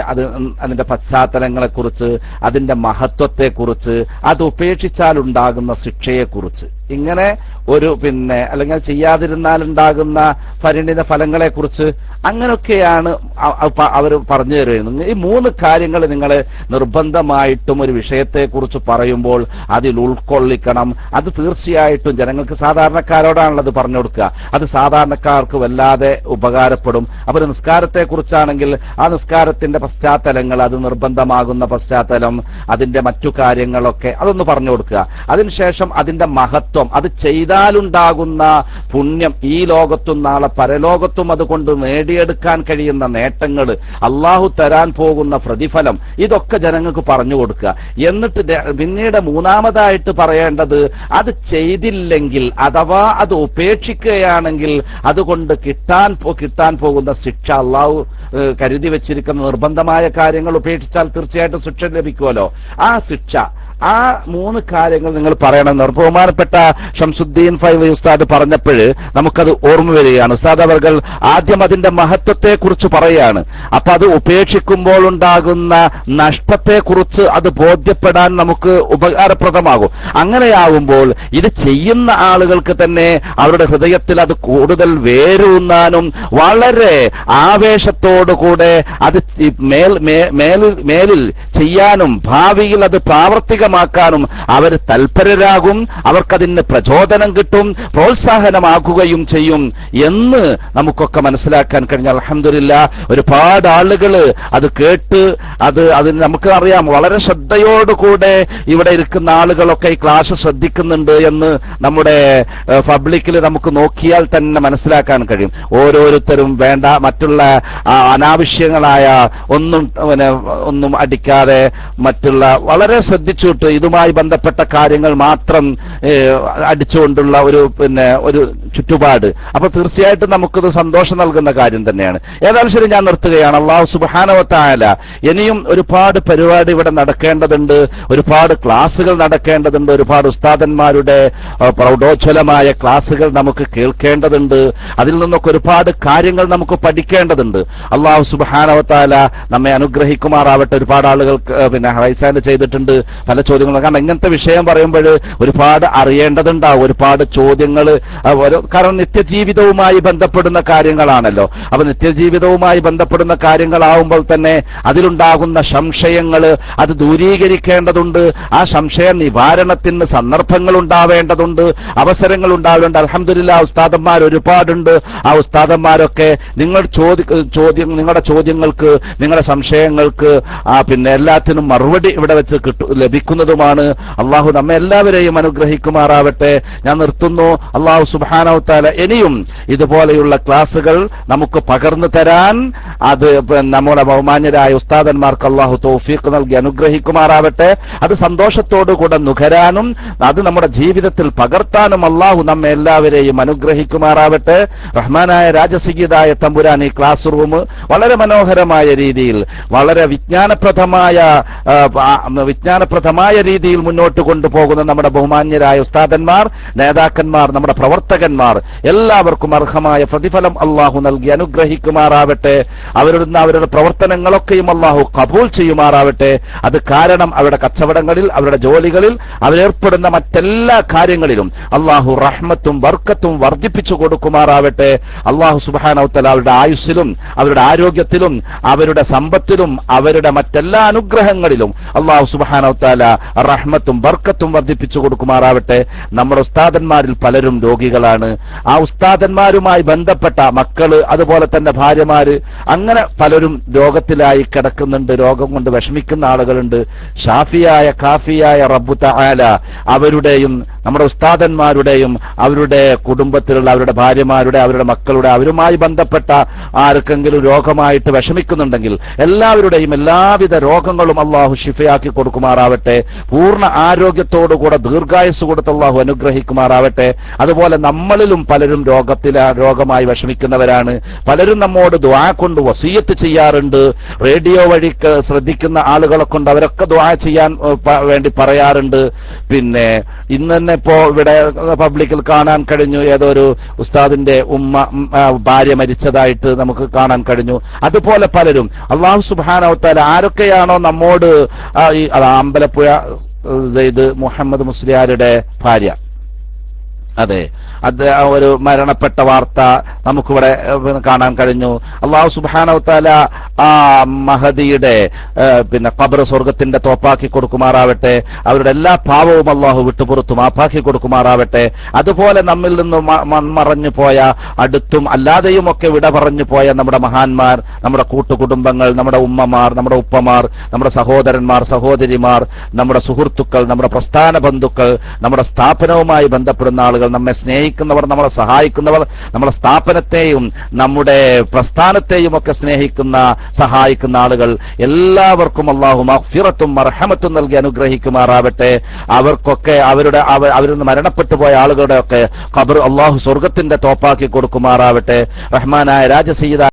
അതിന്റെ പശ്ചാത്തലങ്ങളെക്കുറിച്ച്, അതിന്റെ മഹത്വത്തെക്കുറിച്ച്, അത് ഉപേക്ഷിച്ചാലുണ്ടാകുന്ന ശിക്ഷയെക്കുറിച്ച്, ഇങ്ങനെ ഒരു പിന്നെ അല്ലെങ്കിൽ ചെയ്യാതിരുന്നാലുണ്ടാകുന്ന പരിണിത ഫലങ്ങളെക്കുറിച്ച് അങ്ങനെയൊക്കെയാണ് അവർ പറഞ്ഞു തരുന്നത്. ഈ 3 കാര്യങ്ങൾ നിങ്ങൾ നിർബന്ധമായിട്ടും ഒരു വിഷയത്തെക്കുറിച്ച് പറയുമ്പോൾ അതിൽ ഉൾക്കൊള്ളിക്കണം. അത് തീർച്ചയായിട്ടും ജനങ്ങൾക്ക്, സാധാരണക്കാരോടാണുള്ളത് പറഞ്ഞു കൊടുക്കുക. അത് സാധാരണക്കാർക്ക് വല്ലാതെ ഉപകാരപ്പെടും. അവർ നിസ്കാരത്തെക്കുറിച്ചാണെങ്കിൽ ആ നിസ്കാരത്തിന്റെ പശ്ചാത്തലങ്ങൾ, അത് നിർബന്ധമാകുന്ന പശ്ചാത്തലം, അതിന്റെ മറ്റു കാര്യങ്ങളൊക്കെ അതൊന്ന് പറഞ്ഞു കൊടുക്കുക. അതിനുശേഷം അതിന്റെ മഹത്വം, പ്രവർത്തിച്ചിടത്തോളം അത് ചെയ്താലുണ്ടാകുന്ന പുണ്യം ഈ ലോകത്തും നാളെ പരലോകത്തും അതുകൊണ്ട് നേടിയെടുക്കാൻ കഴിയുന്ന നേട്ടങ്ങൾ, അള്ളാഹു തരാൻ പോകുന്ന പ്രതിഫലം, ഇതൊക്കെ ജനങ്ങൾക്ക് പറഞ്ഞു കൊടുക്കുക. എന്നിട്ട് പിന്നീട് മൂന്നാമതായിട്ട് പറയേണ്ടത്, അത് ചെയ്തില്ലെങ്കിൽ അഥവാ അത് ഉപേക്ഷിക്കുകയാണെങ്കിൽ അതുകൊണ്ട് കിട്ടാൻ പോകുന്ന ശിക്ഷ, അള്ളാഹു കരുതി വെച്ചിരിക്കുന്ന നിർബന്ധമായ കാര്യങ്ങൾ ഉപേക്ഷിച്ചാൽ തീർച്ചയായിട്ടും ശിക്ഷ ലഭിക്കുമല്ലോ. ആ ശിക്ഷ, ആ മൂന്ന് കാര്യങ്ങൾ നിങ്ങൾ പറയണം. ബഹുമാനപ്പെട്ട ഷംസുദ്ദീൻ ഫൈലി ഉസ്താദ് പറഞ്ഞപ്പോൾ നമുക്കത് ഓർമ്മ വരികയാണ്. ഉസ്താദ് അവർകൾ ആദ്യം അതിന്റെ മഹത്വത്തെക്കുറിച്ച് പറയുകയാണ്. അപ്പൊ അത് ഉപേക്ഷിക്കുമ്പോൾ ഉണ്ടാകുന്ന നഷ്ടത്തെക്കുറിച്ച് അത് ബോധ്യപ്പെടാൻ നമുക്ക് ഉപകാരപ്രദമാകും. അങ്ങനെയാകുമ്പോൾ ഇത് ചെയ്യുന്ന ആളുകൾക്ക് തന്നെ അവരുടെ ഹൃദയത്തിൽ അത് കൂടുതൽ വേരൂന്നാനും വളരെ ആവേശത്തോടുകൂടെ അത് മേലിൽ ചെയ്യാനും ഭാവിയിൽ അത് പ്രാവർത്തികമാക്കാനും അവർ തൽപരരാകും. അവർക്കതിന് പ്രചോദനം കിട്ടും, പ്രോത്സാഹനമാക്കുകയും ചെയ്യും എന്ന് നമുക്കൊക്കെ മനസ്സിലാക്കാൻ കഴിഞ്ഞ അൽഹംദുലില്ലാഹ് ഒരുപാട് ആളുകൾ അത് കേട്ട് അതിന് നമുക്ക് അറിയാം, വളരെ ശ്രദ്ധയോടുകൂടെ ഇവിടെ ഇരിക്കുന്ന ആളുകളൊക്കെ ഈ ക്ലാസ് ശ്രദ്ധിക്കുന്നുണ്ട് എന്ന് നമ്മുടെ പബ്ലിക്കിൽ നമുക്ക് നോക്കിയാൽ തന്നെ മനസ്സിലാക്കാൻ കഴിയും. ഓരോരുത്തരും വേണ്ട മറ്റുള്ള അനാവശ്യങ്ങളായ ഒന്നും അടിക്കാതെ മറ്റുള്ള വളരെ ശ്രദ്ധിച്ചിട്ട് ഇതുമായി ബന്ധപ്പെട്ട കാര്യങ്ങൾ മാത്രം അടിച്ചുകൊണ്ടുള്ള ഒരു ചുറ്റുപാട്. അപ്പൊ തീർച്ചയായിട്ടും നമുക്കിത് സന്തോഷം നൽകുന്ന കാര്യം തന്നെയാണ്. ഏതായാലും ശരി, ഞാൻ നിർത്തുകയാണ്. അല്ലാഹു സുബ്ഹാനഹു വ തആല ഇനിയും ഒരുപാട് പരിപാടി ഇവിടെ നടക്കേണ്ടതുണ്ട്, ഒരുപാട് ക്ലാസുകൾ നടക്കേണ്ടതുണ്ട്, ഒരുപാട് ഉസ്താദന്മാരുടെ പ്രൗഢോജ്വലമായ ക്ലാസുകൾ നമുക്ക് കേൾക്കേണ്ടതുണ്ട്. അതിൽ നിന്നൊക്കെ ഒരുപാട് കാര്യങ്ങൾ നമുക്ക് പഠിക്കേണ്ടതുണ്ട്. അല്ലാഹു സുബ്ഹാനഹു വ തആല നമ്മെ അനുഗ്രഹിക്കുമാറാവട്ടെ. ഒരുപാട് ആളുകൾ റൈസാൻഡ് ചെയ്തിട്ടുണ്ട് പല ചോദ്യങ്ങളും. കാരണം ഇങ്ങനത്തെ വിഷയം പറയുമ്പോൾ ഒരുപാട് അറിയേണ്ടതുണ്ടാവും, ഒരുപാട് ചോദ്യങ്ങൾ. കാരണം നിത്യജീവിതവുമായി ബന്ധപ്പെടുന്ന കാര്യങ്ങളാണല്ലോ. അപ്പൊ നിത്യജീവിതവുമായി ബന്ധപ്പെടുന്ന കാര്യങ്ങളാവുമ്പോൾ തന്നെ അതിലുണ്ടാകുന്ന സംശയങ്ങൾ അത് ദൂരീകരിക്കേണ്ടതുണ്ട്. ആ സംശയ നിവാരണത്തിന് സന്ദർഭങ്ങൾ ഉണ്ടാവേണ്ടതുണ്ട്, അവസരങ്ങൾ ഉണ്ടാവേണ്ട. അൽഹംദുലില്ലാഹ് ഉസ്താദന്മാർ ഒരുപാടുണ്ട്. ആ ഉസ്താദന്മാരൊക്കെ നിങ്ങളുടെ ചോദ്യങ്ങൾക്ക്, നിങ്ങളുടെ സംശയങ്ങൾക്ക് എല്ലാത്തിനും മറുപടി ഇവിടെ വെച്ച് ലഭിക്കുന്നതുമാണ്. അള്ളാഹു നമ്മെ എല്ലാവരെയും അനുഗ്രഹിക്കുമാറാവട്ടെ. ഞാൻ നിർത്തുന്നു. അള്ളാഹു സുബ്ഹാനഹു വ തആല ഇനിയും ഇതുപോലെയുള്ള ക്ലാസുകൾ നമുക്ക് പകർന്നു തരാൻ അത് നമ്മുടെ ബഹുമാന്യരായ ഉസ്താദന്മാർക്ക് അള്ളാഹു തൗഫീഖ് നൽകി അനുഗ്രഹിക്കുമാറാവട്ടെ. അത് സന്തോഷത്തോടുകൂടെ നുകരാനും അത് നമ്മുടെ ജീവിതത്തിൽ പകർത്താനും അള്ളാഹു നമ്മെ എല്ലാവരെയും അനുഗ്രഹിക്കുമാറാവട്ടെ. റഹ്മാനായ രാജസീയതായ തമ്പുരാൻ ഈ ക്ലാസ് റൂം വളരെ മനോഹരമായ രീതിയിൽ, വളരെ വിജ്ഞാനപ്രദമായ രീതിയിൽ മുന്നോട്ട് കൊണ്ടുപോകുന്ന നമ്മുടെ ബഹുമാന്യരായ ഉസ്താദന്മാർ, നേതാക്കന്മാർ, നമ്മുടെ പ്രവർത്തകന്മാർ എല്ലാവർക്കും അർഹമായ പ്രതിഫലം അള്ളാഹു നൽകി അനുഗ്രഹിക്കുമാറാവട്ടെ. അവരുടെ പ്രവർത്തനങ്ങളൊക്കെയും അള്ളാഹു കബൂൽ ചെയ്യുമാറാവട്ടെ. അത് കാരണം അവരുടെ കച്ചവടങ്ങളിൽ, അവരുടെ ജോലികളിൽ, അവരേർപ്പെടുന്ന മറ്റെല്ലാ കാര്യങ്ങളിലും അള്ളാഹു റഹ്മത്തും ബർക്കത്തും വർദ്ധിപ്പിച്ചു കൊടുക്കുമാറാവട്ടെ. അള്ളാഹു സുബ്ഹാനഹു വ തആല അവരുടെ ആയുസ്സിലും അവരുടെ ആരോഗ്യത്തിലും അവരുടെ സമ്പത്തിലും അവരുടെ മറ്റെല്ലാ അനുഗ്രഹങ്ങളിലും അള്ളാഹു സുബ്ഹാനഹു വ തആല റഹ്മത്തും ബർക്കത്തും വർദ്ധിപ്പിച്ചു കൊടുക്കുമാറാവട്ടെ. നമ്മുടെ ഉസ്താദന്മാരിൽ പലരും രോഗികളാണ്. ആ ഉസ്താദന്മാരുമായി ബന്ധപ്പെട്ട മക്കള്, അതുപോലെ തന്നെ ഭാര്യമാര്, അങ്ങനെ പലരും രോഗത്തിലായി കിടക്കുന്നുണ്ട്. രോഗം കൊണ്ട് വിഷമിക്കുന്ന ആളുകളുണ്ട്. ഷാഫിയായ കാഫിയായ റബ്ബു തആല അവരുടെയും നമ്മുടെ ഉസ്താദന്മാരുടെയും അവരുടെ കുടുംബത്തിലുള്ള അവരുടെ ഭാര്യമാരുടെ, അവരുടെ മക്കളുടെ, അവരുമായി ബന്ധപ്പെട്ട ആർക്കെങ്കിലും രോഗമായിട്ട് വിഷമിക്കുന്നുണ്ടെങ്കിൽ എല്ലാവരുടെയും എല്ലാവിധ രോഗങ്ങളും അള്ളാഹു ശിഫയാക്കി കൊടുക്കുമാറാവട്ടെ. പൂർണ്ണ ആരോഗ്യത്തോടുകൂടെ ദീർഘായുസ് കൊടുത്ത് അള്ളാഹു അനുഗ്രഹിക്കുമാറാവട്ടെ. അതുപോലെ നമ്മളിലും പലരും രോഗമായി വിഷമിക്കുന്നവരാണ്. പലരും നമ്മോട് ദുആ കൊണ്ട് വസിയത്ത് ചെയ്യാറുണ്ട്. റേഡിയോ വഴി ശ്രദ്ധിക്കുന്ന ആളുകളെ കൊണ്ട് അവരൊക്കെ ദുആ ചെയ്യാൻ വേണ്ടി പറയാറുണ്ട്. പിന്നെ ഇന്ന് തന്നെ ഇപ്പോ ഇവിടെ പബ്ലിക്കിൽ കാണാൻ കഴിഞ്ഞു, ഏതോ ഒരു ഉസ്താദിന്റെ ഭാര്യ മരിച്ചതായിട്ട് നമുക്ക് കാണാൻ കഴിഞ്ഞു. അതുപോലെ പലരും അല്ലാഹു സുബ്ഹാനഹു വ തആല ആരൊക്കെയാണോ നമ്മോട് അമ്പലപ്പുഴ സെയ്ദ് മുഹമ്മദ് മുസ്ലിയാരുടെ ഭാര്യ, അതെ, ഒരു മരണപ്പെട്ട വാർത്ത നമുക്കിവിടെ കാണാൻ കഴിഞ്ഞു. അല്ലാഹു സുബ്ഹാനഹു വ തആല ആ മഹദിയുടെ ഖബർ സ്വർഗത്തിന്റെ തോപ്പാക്കി കൊടുക്കുമാറാവട്ടെ. അവരുടെ എല്ലാ പാവവും അല്ലാഹു വിട്ടുപുറത്തു മാപ്പാക്കി കൊടുക്കുമാറാവട്ടെ. അതുപോലെ നമ്മിൽ നിന്ന് മൺമറഞ്ഞു പോയ അടുത്തും അല്ലാതെയും ഒക്കെ വിട പറഞ്ഞു പോയ നമ്മുടെ മഹാന്മാർ, നമ്മുടെ കൂട്ടുകുടുംബങ്ങൾ, നമ്മുടെ ഉമ്മമാർ, നമ്മുടെ ഉപ്പമാർ, നമ്മുടെ സഹോദരന്മാർ, സഹോദരിമാർ, നമ്മുടെ സുഹൃത്തുക്കൾ, നമ്മുടെ പ്രസ്ഥാന ബന്ധുക്കൾ, നമ്മുടെ സ്ഥാപനവുമായി ബന്ധപ്പെടുന്ന ആളുകൾ, നമ്മെ സ്നേഹിക്കുന്നവർ, നമ്മളെ സഹായിക്കുന്നവർ, നമ്മുടെ സ്ഥാപനത്തെയും നമ്മുടെ പ്രസ്ഥാനത്തെയും ഒക്കെ സ്നേഹിക്കുന്ന സഹായിക്കുന്ന ആളുകൾ എല്ലാവർക്കും അല്ലാഹു മഗ്ഫിറത്തും മർഹമത്തും നൽകി അനുഗ്രഹിക്കുമാറാവട്ടെ. അവർക്കൊക്കെ അവരിൽ നിന്ന് മരണപ്പെട്ടു പോയ ആളുകളുടെ ഒക്കെ ഖബർ അല്ലാഹു സ്വർഗത്തിന്റെ തോപ്പാക്കി കൊടുക്കുമാറാവട്ടെ. റഹ്മാനായ രാജസയ്യിദ്